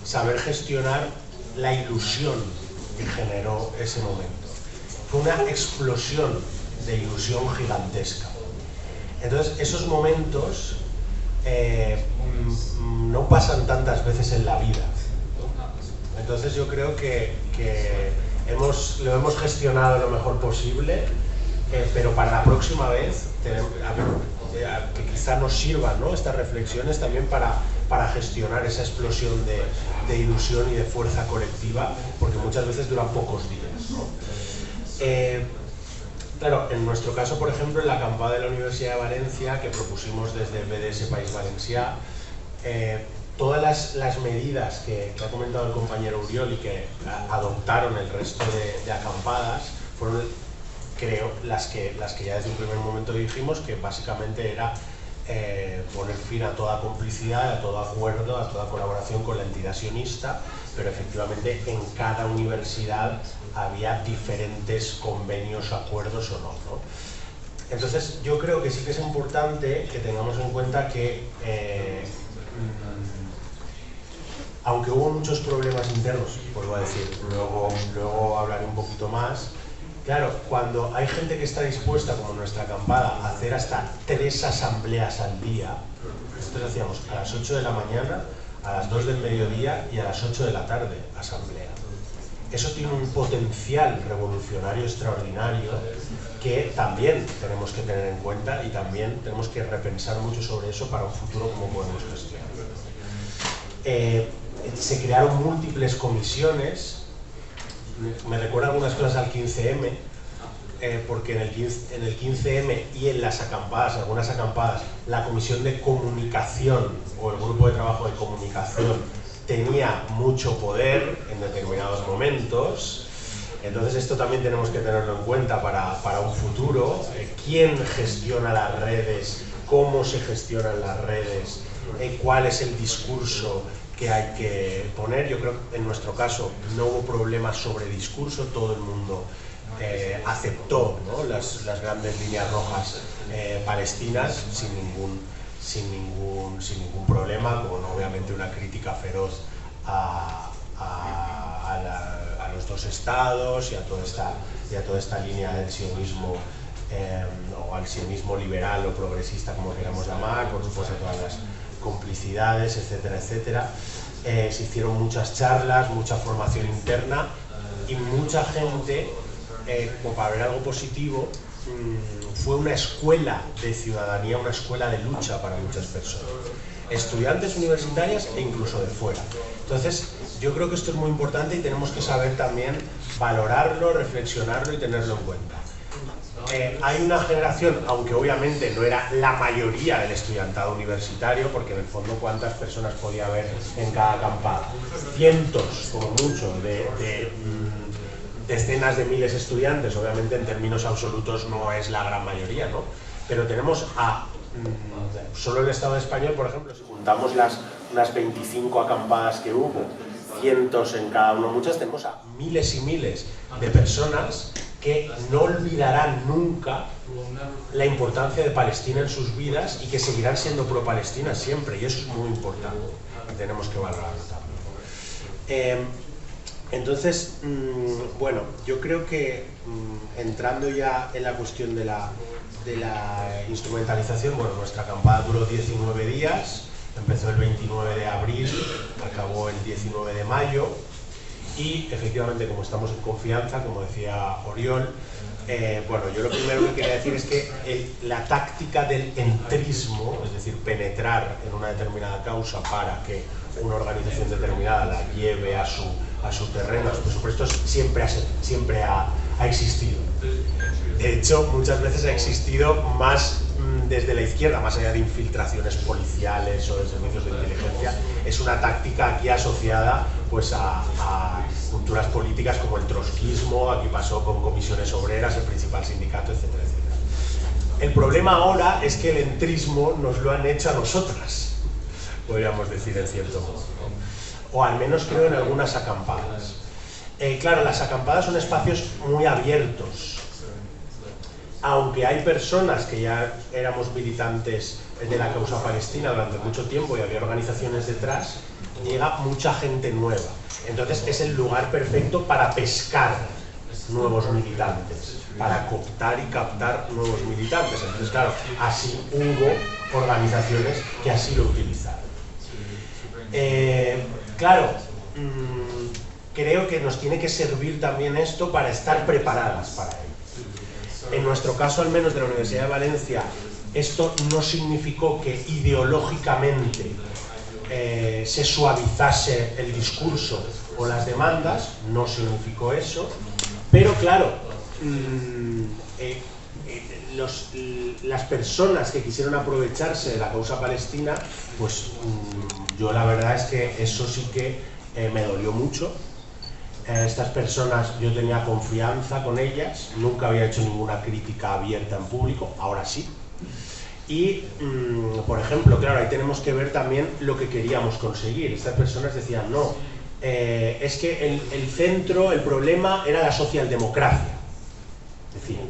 saber gestionar la ilusión que generó ese momento. fue una explosión de ilusión gigantesca. Entonces, esos momentos no pasan tantas veces en la vida. Entonces yo creo que lo hemos gestionado lo mejor posible, pero para la próxima vez que quizá nos sirvan, ¿no?, estas reflexiones también para gestionar esa explosión de ilusión y de fuerza colectiva, porque muchas veces duran pocos días, ¿no? Claro, en nuestro caso, por ejemplo, en la acampada de la Universidad de Valencia, que propusimos desde el BDS País Valencià, todas las medidas que ha comentado el compañero Uriol y que adoptaron el resto de acampadas fueron, creo, las que ya desde un primer momento dijimos que básicamente era poner fin a toda complicidad, a todo acuerdo, a toda colaboración con la entidad sionista, pero efectivamente en cada universidad había diferentes convenios, acuerdos o no, ¿no? Entonces yo creo que sí que es importante que tengamos en cuenta que aunque hubo muchos problemas internos, vuelvo a decir, luego hablaré un poquito más. Claro, cuando hay gente que está dispuesta, como nuestra acampada, a hacer hasta 3 asambleas al día, nosotros hacíamos a las 8 de la mañana, a las 2 del mediodía y a las 8 de la tarde asamblea. Eso tiene un potencial revolucionario extraordinario que también tenemos que tener en cuenta y también tenemos que repensar mucho sobre eso para un futuro, cómo podemos gestionarlo. Se crearon múltiples comisiones. Me recuerda algunas cosas al 15M, porque en el 15M y en las acampadas, algunas acampadas, la comisión de comunicación o el grupo de trabajo de comunicación tenía mucho poder en determinados momentos. Entonces esto también tenemos que tenerlo en cuenta para un futuro. ¿Quién gestiona las redes? ¿Cómo se gestionan las redes? ¿Cuál es el discurso que hay que poner? Yo creo que en nuestro caso no hubo problemas sobre discurso, todo el mundo aceptó, ¿no?, las grandes líneas rojas palestinas sin ningún problema, con obviamente una crítica feroz a los dos estados y a toda esta línea del sionismo, o al sionismo liberal o progresista, como queramos llamar, por supuesto todas las complicidades, etcétera, etcétera. Se hicieron muchas charlas, mucha formación interna y mucha gente, como para ver algo positivo, fue una escuela de ciudadanía, una escuela de lucha para muchas personas, estudiantes universitarias e incluso de fuera. Entonces, yo creo que esto es muy importante y tenemos que saber también valorarlo, reflexionarlo y tenerlo en cuenta. Hay una generación, aunque obviamente no era la mayoría del estudiantado universitario, porque en el fondo ¿cuántas personas podía haber en cada acampada? Cientos, como mucho, de decenas de miles de estudiantes. Obviamente en términos absolutos no es la gran mayoría, ¿no? Pero tenemos solo el Estado español, por ejemplo, si juntamos unas 25 acampadas que hubo, cientos en cada uno, muchas, tenemos a miles y miles de personas que no olvidarán nunca la importancia de Palestina en sus vidas y que seguirán siendo pro-palestinas siempre, y eso es muy importante y tenemos que valorarlo también. Entonces, bueno, yo creo que entrando ya en la cuestión de la instrumentalización, bueno, nuestra acampada duró 19 días, empezó el 29 de abril, acabó el 19 de mayo. Y efectivamente, como estamos en confianza, como decía Oriol, bueno, yo lo primero que quería decir es que la táctica del entrismo, es decir, penetrar en una determinada causa para que una organización determinada la lleve a su terreno, a sus presupuestos, siempre ha existido. De hecho, muchas veces ha existido más desde la izquierda, más allá de infiltraciones policiales o de servicios de inteligencia. Es una táctica aquí asociada pues a culturas políticas como el trotskismo, aquí pasó con comisiones obreras, el principal sindicato, etcétera, etcétera. El problema ahora es que el entrismo nos lo han hecho a nosotras, podríamos decir en cierto modo, ¿no? O al menos creo en algunas acampadas. Claro, las acampadas son espacios muy abiertos, aunque hay personas que ya éramos militantes de la causa palestina durante mucho tiempo y había organizaciones detrás, llega mucha gente nueva. Entonces es el lugar perfecto para pescar nuevos militantes, para cooptar y captar nuevos militantes. Entonces, claro, así hubo organizaciones que así lo utilizaron. Claro, creo que nos tiene que servir también esto para estar preparadas para ello. En nuestro caso, al menos de la Universidad de Valencia, esto no significó que ideológicamente se suavizase el discurso o las demandas, no significó eso, pero claro, las personas que quisieron aprovecharse de la causa palestina, pues yo la verdad es que eso sí que me dolió mucho. Estas personas, yo tenía confianza con ellas, nunca había hecho ninguna crítica abierta en público, ahora sí. Y, por ejemplo, claro, ahí tenemos que ver también lo que queríamos conseguir. Estas personas decían, no, es que el centro, el problema era la socialdemocracia. Decían.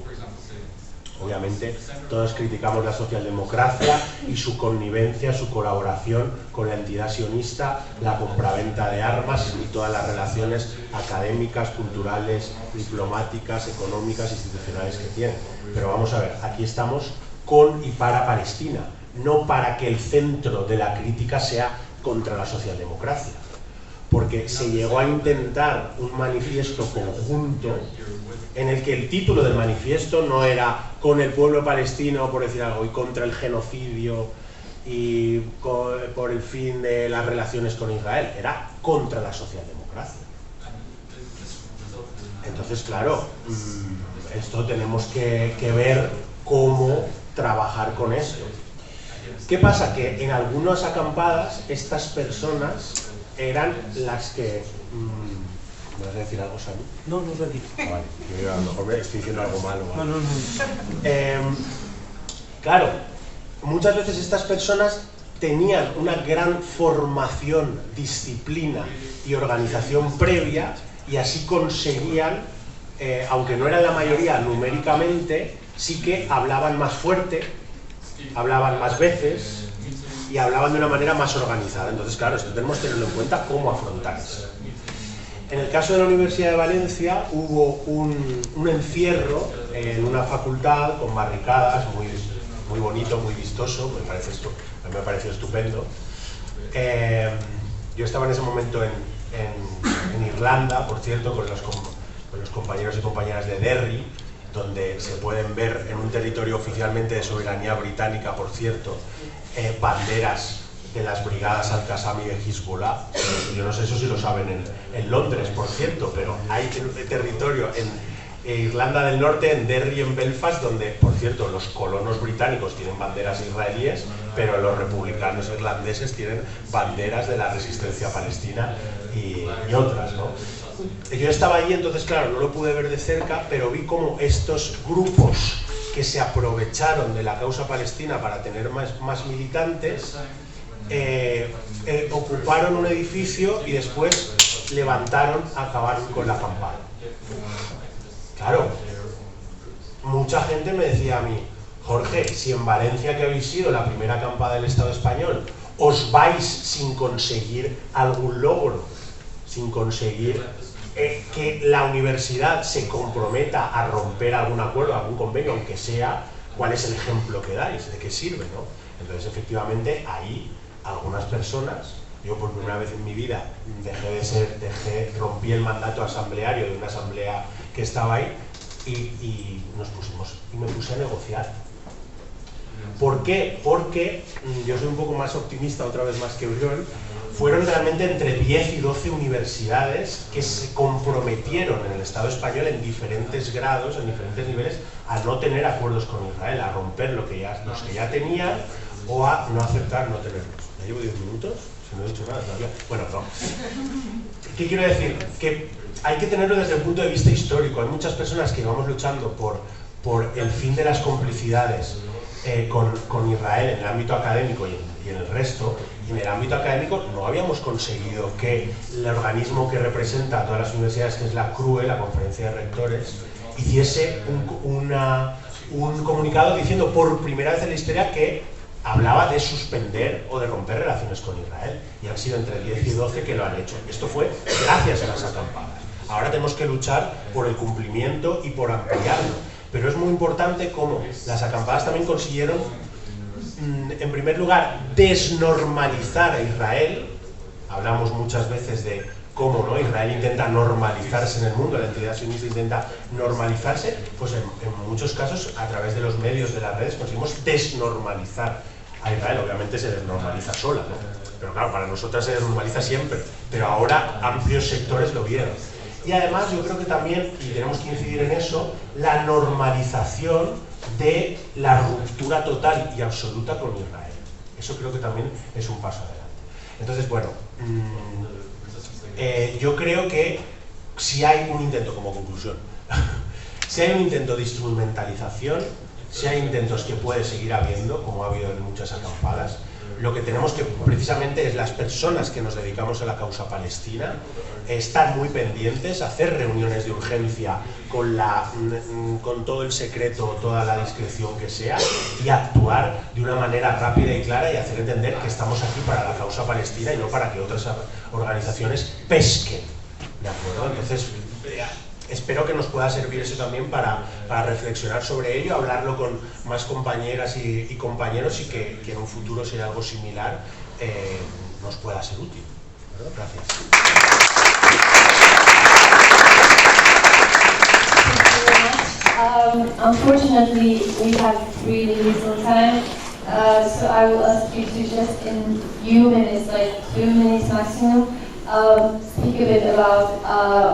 Obviamente, todos criticamos la socialdemocracia y su connivencia, su colaboración con la entidad sionista, la compraventa de armas y todas las relaciones académicas, culturales, diplomáticas, económicas, institucionales que tienen. Pero vamos a ver, aquí estamos con y para Palestina, no para que el centro de la crítica sea contra la socialdemocracia. Porque se llegó a intentar un manifiesto conjunto en el que el título del manifiesto no era con el pueblo palestino, por decir algo, y contra el genocidio y por el fin de las relaciones con Israel, era contra la socialdemocracia. Entonces, claro, esto tenemos que ver cómo trabajar con esto. ¿Qué pasa? Que en algunas acampadas estas personas eran las que... ¿me vas a decir algo, Sami? No, no lo digo. Vale, yo a lo mejor me estoy diciendo algo malo. ¿Vale? No. Claro, muchas veces estas personas tenían una gran formación, disciplina y organización previa y así conseguían, aunque no eran la mayoría numéricamente, sí que hablaban más fuerte, hablaban más veces y hablaban de una manera más organizada. Entonces, claro, esto tenemos que tenerlo en cuenta, cómo afrontar eso. En el caso de la Universidad de Valencia hubo un encierro en una facultad con barricadas, muy bonito, muy vistoso, a mí me pareció estupendo. Yo estaba en ese momento en Irlanda, por cierto, con los compañeros y compañeras de Derry, donde se pueden ver en un territorio oficialmente de soberanía británica, por cierto, banderas de las brigadas Al-Qassam y de Hezbollah. Yo no sé eso si lo saben en Londres, por cierto, pero hay territorio en Irlanda del Norte, en Derry y en Belfast, donde, por cierto, los colonos británicos tienen banderas israelíes, pero los republicanos irlandeses tienen banderas de la resistencia palestina y otras, ¿no? Yo estaba allí, entonces, claro, no lo pude ver de cerca, pero vi cómo estos grupos que se aprovecharon de la causa palestina para tener más militantes, ocuparon un edificio y después acabaron con la acampada. Claro, mucha gente me decía a mí, Jorge, si en Valencia, que habéis sido la primera acampada del Estado español, os vais sin conseguir algún logro, sin conseguir que la universidad se comprometa a romper algún acuerdo, algún convenio, aunque sea, ¿cuál es el ejemplo que dais? ¿De qué sirve, no? Entonces, efectivamente, ahí algunas personas, yo por primera vez en mi vida rompí el mandato asambleario de una asamblea que estaba ahí y me puse a negociar. ¿Por qué? Porque yo soy un poco más optimista, otra vez más que Oriol. Fueron realmente entre 10 y 12 universidades que se comprometieron en el Estado español en diferentes grados, en diferentes niveles, a no tener acuerdos con Israel, a romper los que ya tenían o a no aceptar no tenerlos. ¿Ya llevo 10 minutos? Si no he dicho nada todavía. Bueno, no. ¿Qué quiero decir? Que hay que tenerlo desde el punto de vista histórico. Hay muchas personas que vamos luchando por el fin de las complicidades con Israel en el ámbito académico y en el resto. Y en el ámbito académico no habíamos conseguido que el organismo que representa a todas las universidades, que es la CRUE, la Conferencia de Rectores, hiciese un comunicado diciendo por primera vez en la historia que hablaba de suspender o de romper relaciones con Israel. Y han sido entre 10 y 12 que lo han hecho. Esto fue gracias a las acampadas. Ahora tenemos que luchar por el cumplimiento y por ampliarlo. Pero es muy importante cómo las acampadas también consiguieron, en primer lugar, desnormalizar a Israel. Hablamos muchas veces de cómo, ¿no?, Israel intenta normalizarse en el mundo, la entidad sionista intenta normalizarse, pues en muchos casos a través de los medios de las redes conseguimos desnormalizar a Israel. Obviamente se desnormaliza sola, ¿no? Pero claro, para nosotras se desnormaliza siempre, pero ahora amplios sectores lo vieron. Y además yo creo que también, y tenemos que incidir en eso, la normalización de la ruptura total y absoluta con Israel. Eso creo que también es un paso adelante. Entonces, bueno, yo creo que si hay un intento, como conclusión, si hay un intento de instrumentalización, si hay intentos que puede seguir habiendo, como ha habido en muchas acampadas, lo que tenemos que precisamente es las personas que nos dedicamos a la causa palestina, estar muy pendientes, hacer reuniones de urgencia con todo el secreto, toda la discreción que sea, y actuar de una manera rápida y clara y hacer entender que estamos aquí para la causa palestina y no para que otras organizaciones pesquen, ¿de acuerdo? Entonces, espero que nos pueda servir eso también para reflexionar sobre ello, hablarlo con más compañeras y compañeros, y que en un futuro, si hay algo similar, nos pueda ser útil. ¿Verdad? Gracias. Unfortunately, we have really little time, so I will ask you to just in few minutes, like 2 minutes maximum, speak a bit about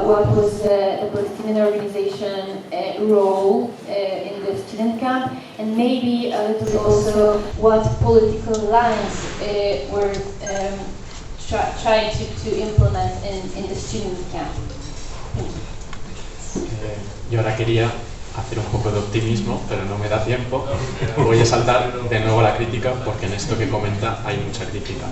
what was the Palestinian organization role in the student camp, and maybe a little bit also what political lines were trying to implement in the student camp. Thank you. Yo ahora quería hacer un poco de optimismo, pero no me da tiempo. Voy a saltar de nuevo a la crítica, porque en esto que comenta hay mucha crítica.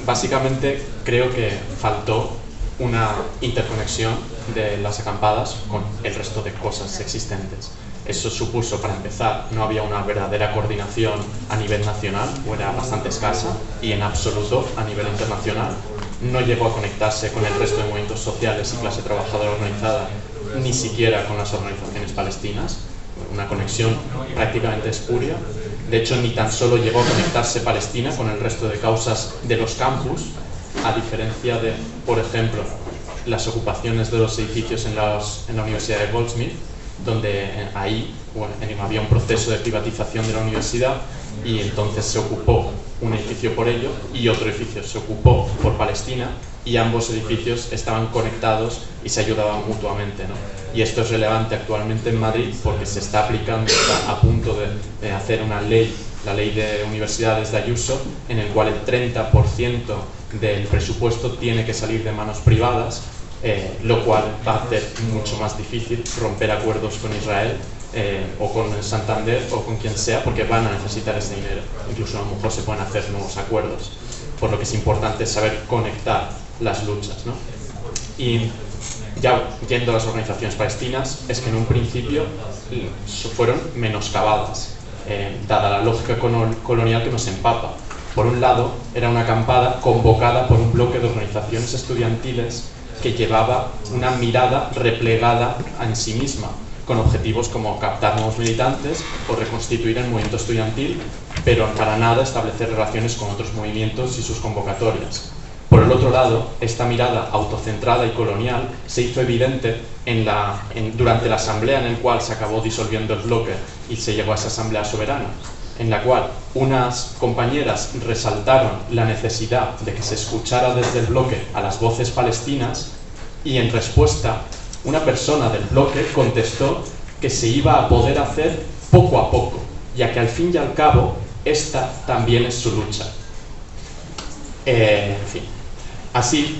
Básicamente creo que faltó una interconexión de las acampadas con el resto de cosas existentes. Eso supuso, para empezar, no había una verdadera coordinación a nivel nacional, o era bastante escasa, y en absoluto a nivel internacional. No llegó a conectarse con el resto de movimientos sociales y clase trabajadora organizada, ni siquiera con las organizaciones palestinas. Una conexión prácticamente espuria. De hecho, ni tan solo llegó a conectarse Palestina con el resto de causas de los campus, a diferencia de, por ejemplo, las ocupaciones de los edificios en la Universidad de Goldsmith, donde ahí había un proceso de privatización de la universidad, y entonces se ocupó un edificio por ello y otro edificio se ocupó por Palestina, y ambos edificios estaban conectados y se ayudaban mutuamente, ¿no? Y esto es relevante actualmente en Madrid porque se está aplicando, está a punto de hacer una ley, la ley de universidades de Ayuso, en el cual el 30% del presupuesto tiene que salir de manos privadas, lo cual va a hacer mucho más difícil romper acuerdos con Israel o con Santander o con quien sea, porque van a necesitar ese dinero. Incluso a lo mejor se pueden hacer nuevos acuerdos, por lo que es importante saber conectar las luchas, ¿no? Y ya yendo a las organizaciones palestinas, es que en un principio fueron menoscabadas, dada la lógica colonial que nos empapa. Por un lado, era una acampada convocada por un bloque de organizaciones estudiantiles que llevaba una mirada replegada en sí misma, con objetivos como captar nuevos militantes o reconstituir el movimiento estudiantil, pero para nada establecer relaciones con otros movimientos y sus convocatorias. Por el otro lado, esta mirada autocentrada y colonial se hizo evidente durante la asamblea en la cual se acabó disolviendo el bloque y se llegó a esa asamblea soberana, en la cual unas compañeras resaltaron la necesidad de que se escuchara desde el bloque a las voces palestinas, y en respuesta una persona del bloque contestó que se iba a poder hacer poco a poco, ya que al fin y al cabo esta también es su lucha. En fin. Así,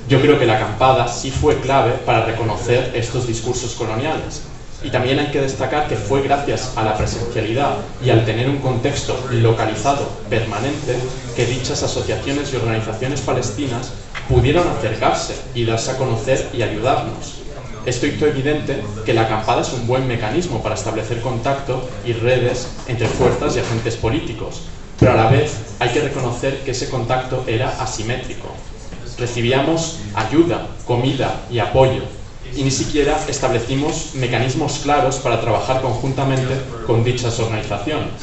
yo creo que la acampada sí fue clave para reconocer estos discursos coloniales. Y también hay que destacar que fue gracias a la presencialidad y al tener un contexto localizado permanente que dichas asociaciones y organizaciones palestinas pudieron acercarse y darse a conocer y ayudarnos. Esto hizo evidente que la acampada es un buen mecanismo para establecer contacto y redes entre fuerzas y agentes políticos, pero a la vez hay que reconocer que ese contacto era asimétrico. Recibíamos ayuda, comida y apoyo, y ni siquiera establecimos mecanismos claros para trabajar conjuntamente con dichas organizaciones.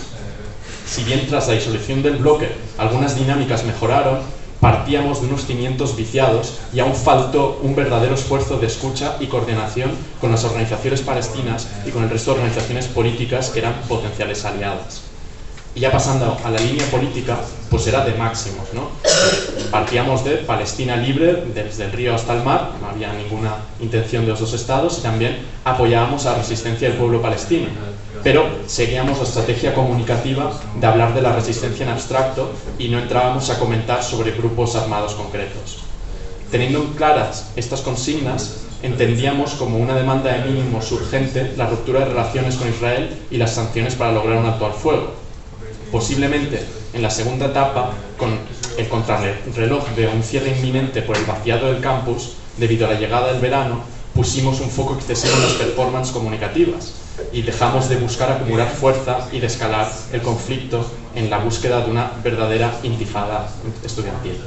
Si bien tras la disolución del bloque algunas dinámicas mejoraron, partíamos de unos cimientos viciados y aún faltó un verdadero esfuerzo de escucha y coordinación con las organizaciones palestinas y con el resto de organizaciones políticas que eran potenciales aliadas. Y ya pasando a la línea política, pues era de máximos, ¿no? Partíamos de Palestina libre, desde el río hasta el mar, no había ninguna intención de los dos estados, y también apoyábamos a la resistencia del pueblo palestino. Pero seguíamos la estrategia comunicativa de hablar de la resistencia en abstracto y no entrábamos a comentar sobre grupos armados concretos. Teniendo claras estas consignas, entendíamos como una demanda de mínimos urgente la ruptura de relaciones con Israel y las sanciones para lograr un alto al fuego. Posiblemente en la segunda etapa, con el contrarreloj de un cierre inminente por el vaciado del campus, debido a la llegada del verano, pusimos un foco excesivo en las performances comunicativas y dejamos de buscar acumular fuerza y de escalar el conflicto en la búsqueda de una verdadera intifada estudiantil.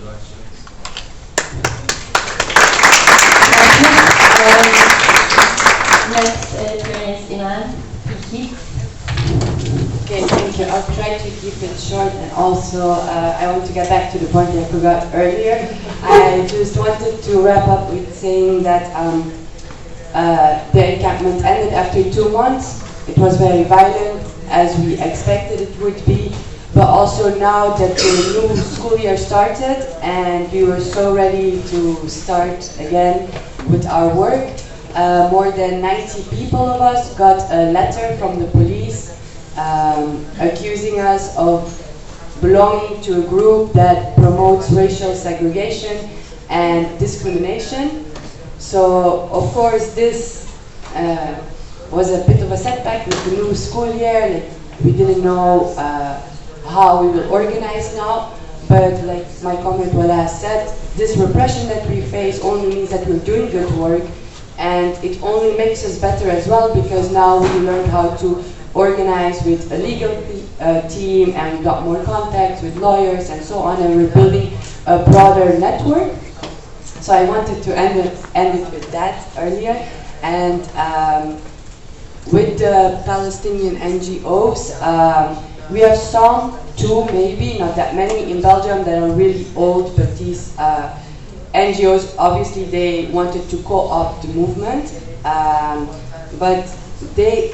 Okay, thank you. I'll try to keep it short, and also I want to get back to the point I forgot earlier. I just wanted to wrap up with saying that the encampment ended after 2 months. It was very violent, as we expected it would be, but also now that the new school year started and we were so ready to start again with our work, more than 90 people of us got a letter from the police accusing us of belonging to a group that promotes racial segregation and discrimination. So, of course, this was a bit of a setback with the new school year. Like, we didn't know how we will organize now, but like my comment what I said, this repression that we face only means that we're doing good work, and it only makes us better as well, because now we learned how to organize with a legal team, and we got more contacts with lawyers and so on, and we're building a broader network. So I wanted to end it with that earlier. And with the Palestinian NGOs, we have some, 2 maybe, not that many in Belgium that are really old, but these NGOs, obviously they wanted to co-opt the movement, but they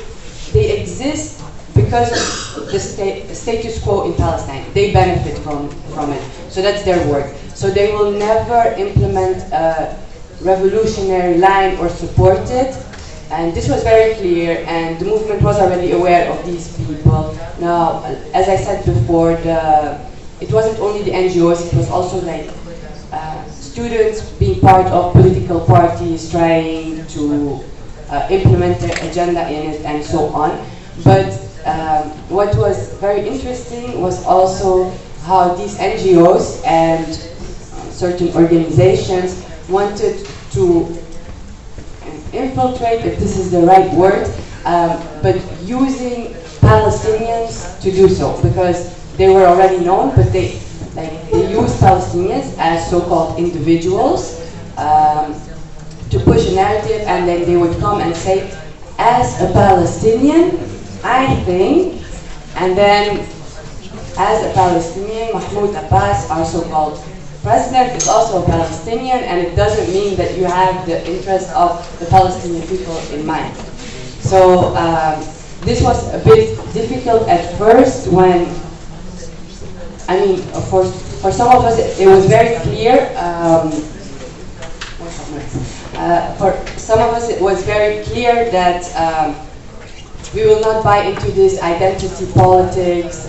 exist because of the status quo in Palestine. They benefit from it. So that's their work. So they will never implement a revolutionary line or support it. And this was very clear, and the movement was already aware of these people. Now, as I said before, it wasn't only the NGOs, it was also like students being part of political parties trying to implement their agenda in it and so on. But what was very interesting was also how these NGOs and certain organizations wanted to infiltrate, if this is the right word, but using Palestinians to do so, because they were already known, but they used Palestinians as so-called individuals to push a narrative, and then they would come and say, as a Palestinian, I think, and then as a Palestinian, Mahmoud Abbas, our so-called president, is also a Palestinian, and it doesn't mean that you have the interest of the Palestinian people in mind. So this was a bit difficult at first when, I mean, for some of us it was very clear, for some of us it was very clear that we will not buy into this identity politics,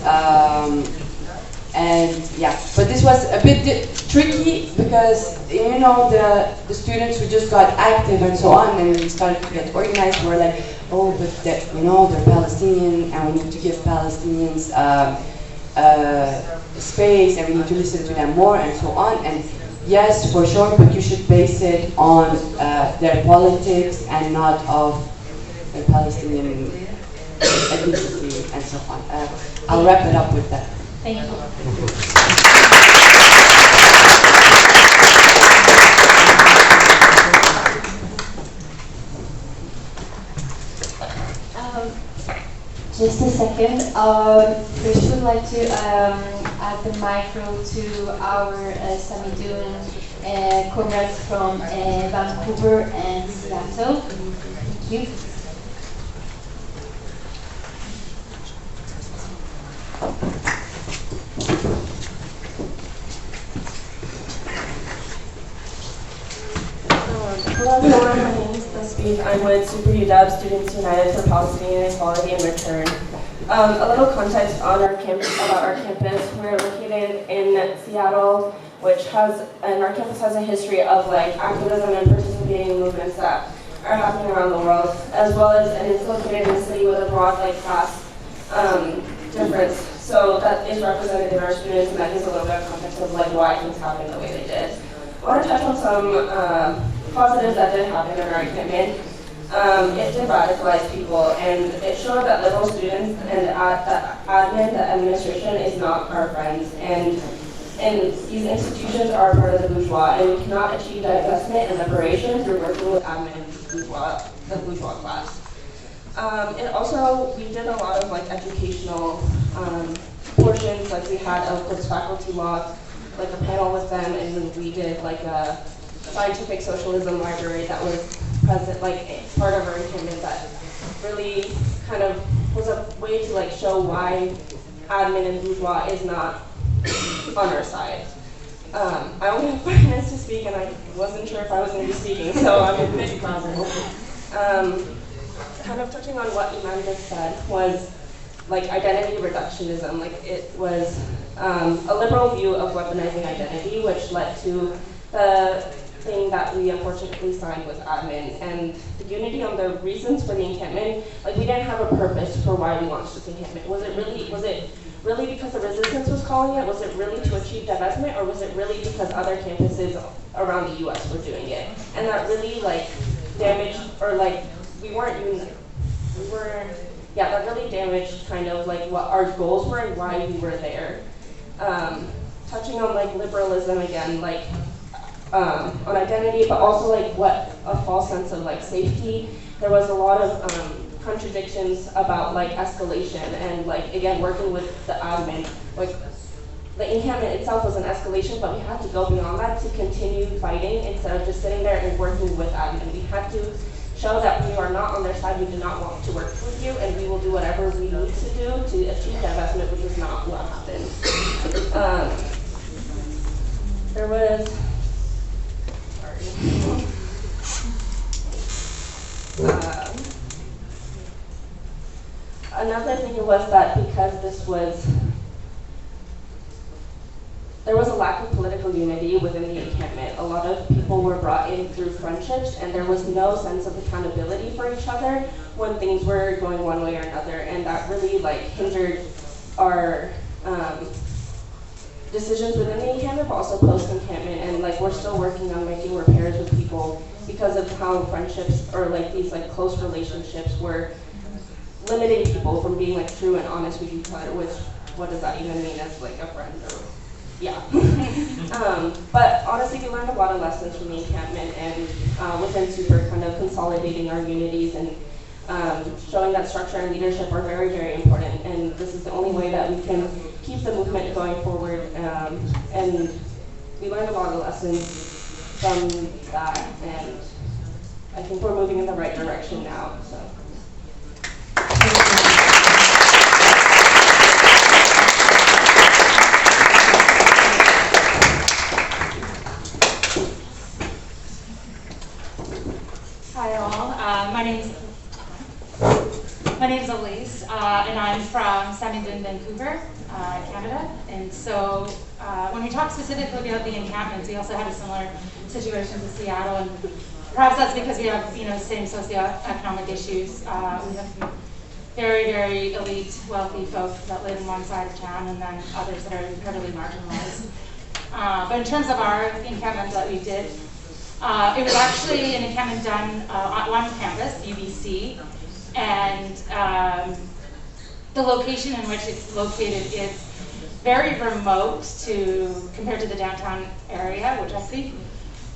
and yeah, but this was a bit tricky because, you know, the students who just got active and so on, and we started to get organized, were like, oh, but you know, they're Palestinian, and we need to give Palestinians space, and we need to listen to them more, and so on. And yes, for sure, but you should base it on their politics and not of the Palestinian ethnicity and so on. I'll wrap it up with that. Thank you. Just a second. First, we'd like to add the micro to our Samidun comrades from Vancouver and Seattle. Thank you. Hello everyone, my name is Tasbih. I'm with Super UW Students United for Palestinian Equality and Return. A little context on our campus, about our campus. We're located in Seattle, and our campus has a history of activism and participating in movements that are happening around the world, and it's located in a city with a broad class difference. So that is represented in our students, and that gives a little bit of context of why things happen the way they did. I want to touch on some positives that did happen in our encampment. It did radicalize people, and it showed that liberal students and the administration is not our friends, and these institutions are part of the bourgeois, and we cannot achieve divestment and liberation through working with admin and the bourgeois class. We did a lot of educational portions, we had a post-faculty law, a panel with them, and then we did a scientific socialism library that was present, part of our encampment, that really kind of was a way to show why admin and bourgeois is not on our side. I only have 5 minutes to speak, and I wasn't sure if I was going to be speaking, so I'm a bit frazzled. Kind of touching on what Iman just said was identity reductionism. It was a liberal view of weaponizing identity, which led to the thing that we unfortunately signed with admin, and the unity on the reasons for the encampment. We didn't have a purpose for why we launched this encampment. Was it really because the resistance was calling it? Was it really to achieve divestment, or was it really because other campuses around the U.S. were doing it? And that really damaged, or we weren't united. That really damaged kind of what our goals were and why we were there. Touching on liberalism again, on identity, but also what a false sense of safety. There was a lot of contradictions about escalation and again working with the admin. The encampment itself was an escalation, but we had to go beyond that to continue fighting instead of just sitting there and working with admin. We had to show that we are not on their side, we do not want to work with you, and we will do whatever we need to do to achieve divestment, which is not what happened. There was, another thing was that because there was a lack of political unity within the encampment. A lot of people were brought in through friendships, and there was no sense of accountability for each other when things were going one way or another, and that really hindered our decisions within the encampment, but also post-encampment. And we're still working on making repairs with people because of how friendships or these close relationships were limiting people from being true and honest with each other. Which, what does that even mean as a friend? Or yeah. But honestly, we learned a lot of lessons from the encampment, and within Super, kind of consolidating our unities and showing that structure and leadership are very, very important. And this is the only way that we can keep the movement going forward. And we learned a lot of lessons from that, and I think we're moving in the right direction now. So. Hi all, my name's Elise, and I'm from Samidun, Vancouver, Canada. And so when we talk specifically about the encampments, we also had a similar situation to Seattle, and perhaps that's because we have same socioeconomic issues. We have some very, very elite, wealthy folks that live in one side of town, and then others that are incredibly marginalized. But in terms of our encampment that we did, it was actually an encampment done on one campus, UBC, and the location in which it's located is very remote compared to the downtown area, which I think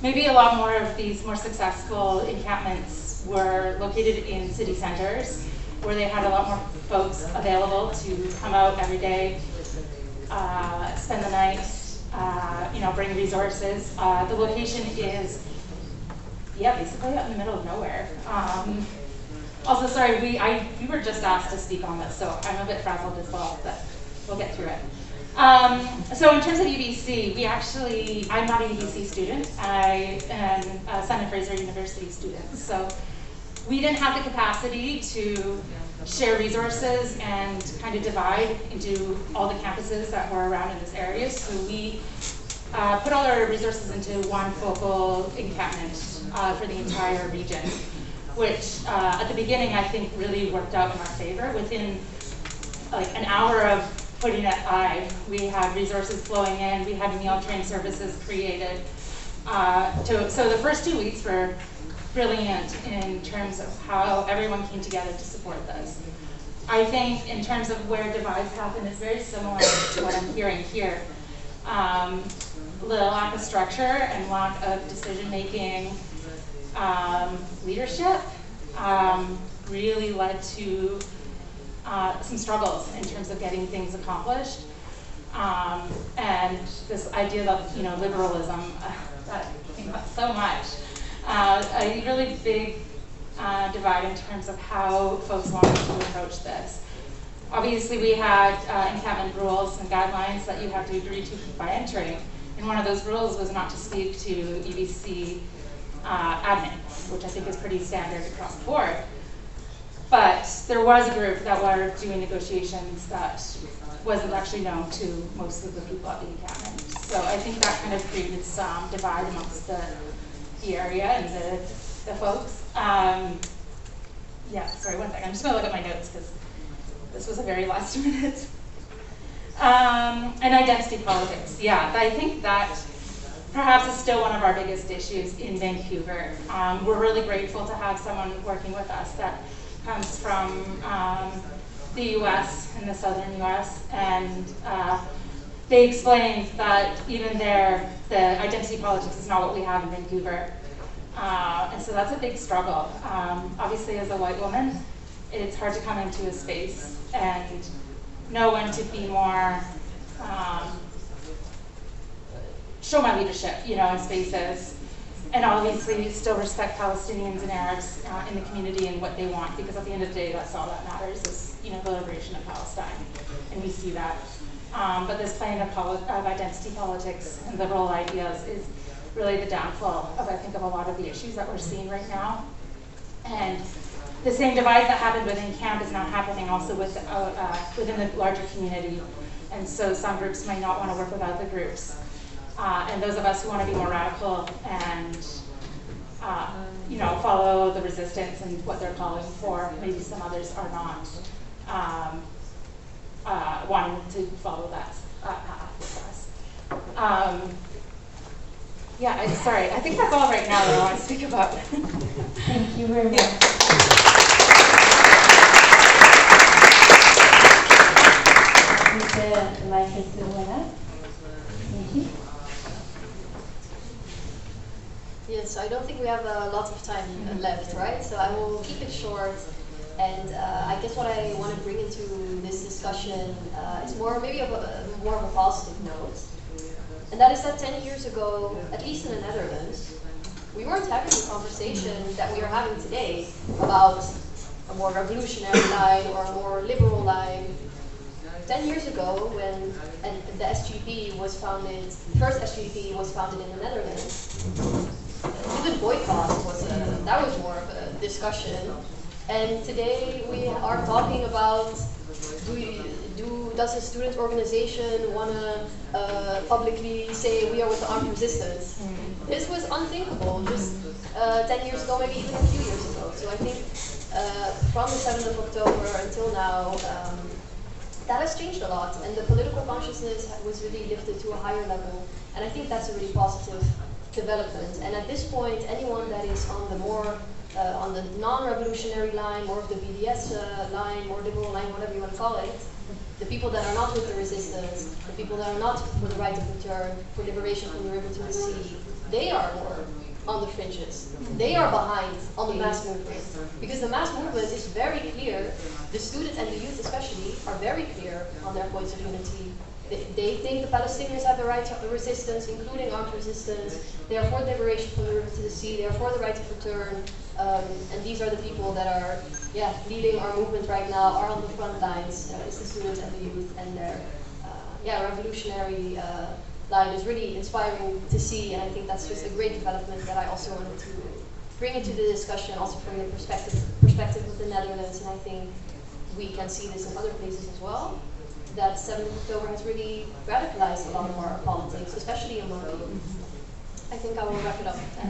maybe a lot more of these more successful encampments were located in city centers. where they had a lot more folks available to come out every day, spend the night, bring resources. The location is, basically out in the middle of nowhere. Also, sorry, we were just asked to speak on this, so I'm a bit frazzled as well, but we'll get through it. So in terms of UBC, I'm not a UBC student. I am a Simon Fraser University student. So we didn't have the capacity to share resources and kind of divide into all the campuses that were around in this area. So we put all our resources into one focal encampment for the entire region, which at the beginning I think really worked out in our favor. Within like an hour of putting it live, we had resources flowing in, we had meal train services created. So the first 2 weeks were brilliant in terms of how everyone came together to support this. I think in terms of where divides happen, it's very similar to what I'm hearing here. The lack of structure and lack of decision-making leadership really led to some struggles in terms of getting things accomplished. And this idea of liberalism that came up so much. A really big divide in terms of how folks wanted to approach this. Obviously, we had encampment rules and guidelines that you have to agree to by entering. And one of those rules was not to speak to UBC admin, which I think is pretty standard across the board. But there was a group that were doing negotiations that wasn't actually known to most of the people at the encampment. So I think that kind of created some divide amongst the area and the folks. Sorry, one second. I'm just going to look at my notes because this was a very last minute. And identity politics. Yeah, I think that perhaps is still one of our biggest issues in Vancouver. We're really grateful to have someone working with us that comes from the US, in the southern US, and they explained that even there, the identity politics is not what we have in Vancouver. And so that's a big struggle. Obviously, as a white woman, it's hard to come into a space and know when to be more, show my leadership, in spaces, and obviously still respect Palestinians and Arabs in the community and what they want, because at the end of the day, that's all that matters is, the liberation of Palestine, and we see that. But this plane of identity politics and liberal ideas is really the downfall of, I think, of a lot of the issues that we're seeing right now. And the same divide that happened within camp is now happening also within the larger community. And so some groups might not want to work with other groups. And those of us who want to be more radical and follow the resistance and what they're calling for, maybe some others are not wanting to follow that path with us. Sorry, I think that's all right now that I want to speak about. Thank you very much. The mic is still up. Thank you. Yes, I don't think we have a lot of time left, right? So I will keep it short. And I guess what I want to bring into this discussion is more of a positive note. And that is that 10 years ago, at least in the Netherlands, we weren't having the conversation that we are having today about a more revolutionary line or a more liberal line. 10 years ago, when the SGP was founded, the first SGP was founded in the Netherlands, even boycott was more of a discussion. And today we are talking about does a student organization want to publicly say we are with the armed resistance? This was unthinkable just 10 years ago, maybe even a few years ago. So I think from the 7th of October until now, that has changed a lot, and the political consciousness was really lifted to a higher level, and I think that's a really positive development. And at this point, anyone that is on the more on the non-revolutionary line, more of the BDS line, more liberal line, whatever you want to call it, the people that are not with the resistance, the people that are not for the right of return, for liberation from the river to the sea, they are more on the fringes. They are behind on the mass movement. Because the mass movement is very clear, the students and the youth especially are very clear on their points of unity. They think the Palestinians have the right to resistance, including armed resistance. They are for liberation from the river to the sea. They are for the right to return. And these are the people that are leading our movement right now, are on the front lines. It's the students and the youth, and their revolutionary line is really inspiring to see, and I think that's just a great development that I also wanted to bring into the discussion, also from the perspective of the Netherlands, and I think we can see this in other places as well, that 7th of October has really radicalized a lot of our politics, especially among the youth. I think I will wrap it up with that.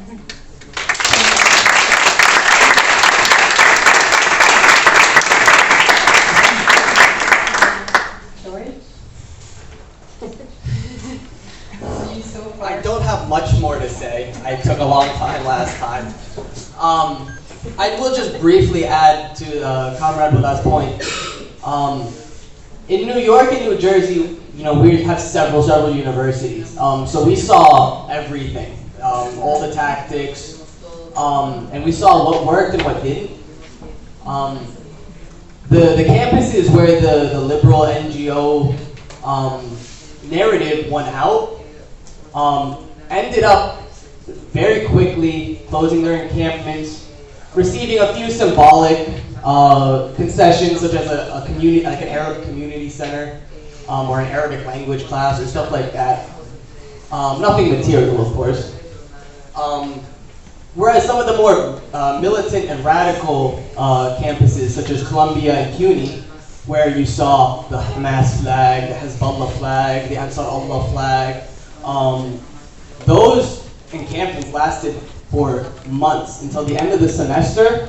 I don't have much more to say. I took a long time last time. I will just briefly add to Comrade Badil's point. In New York and New Jersey, we have several universities. So we saw everything, all the tactics, and we saw what worked and what didn't. The campuses where the liberal NGO narrative won out ended up very quickly closing their encampments, receiving a few symbolic concessions, such as a community, like an Arab community center, or an Arabic language class, or stuff like that. Nothing material, of course. Whereas some of the more militant and radical campuses, such as Columbia and CUNY, where you saw the Hamas flag, the Hezbollah flag, the Ansar Allah flag, those encampments lasted for months until the end of the semester,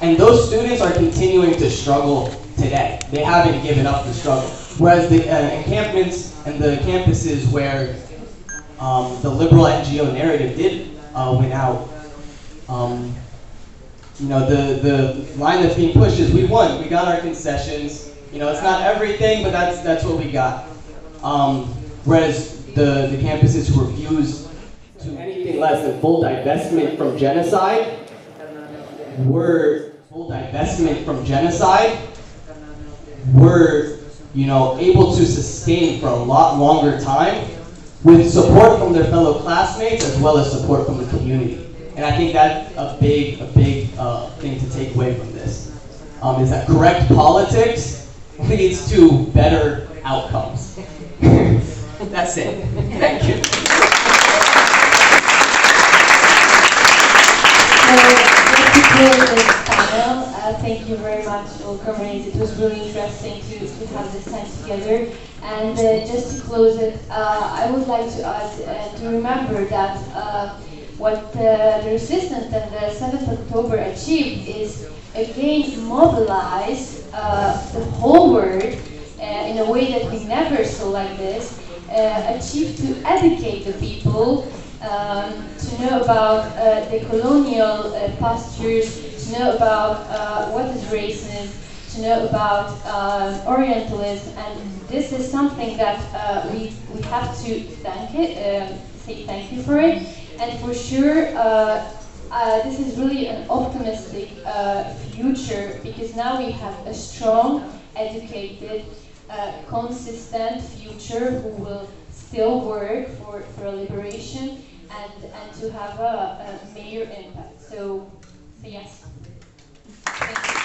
and those students are continuing to struggle today. They haven't given up the struggle. Whereas the encampments and the campuses where the liberal NGO narrative did win out, the line that's being pushed is we won. We got our concessions. It's not everything, but that's what we got. Whereas the campuses who refuse to anything less than full divestment from genocide were able to sustain for a lot longer time with support from their fellow classmates as well as support from the community. And I think that's a big thing to take away from this, is that correct politics leads to better outcomes. That's it. Thank you. Just to close this panel, thank you very much, all comrades. It was really interesting to have this time together. And just to close it, I would like to add to remember that what the resistance and the 7th of October achieved is again mobilize the whole world in a way that we never saw like this, achieved to educate the people, to know about the colonial postures, to know about what is racism, to know about Orientalism, and this is something that we have to say thank you for it. And for sure, this is really an optimistic future, because now we have a strong, educated, consistent future who will still work for a liberation and to have a major impact. So yes. Thank you.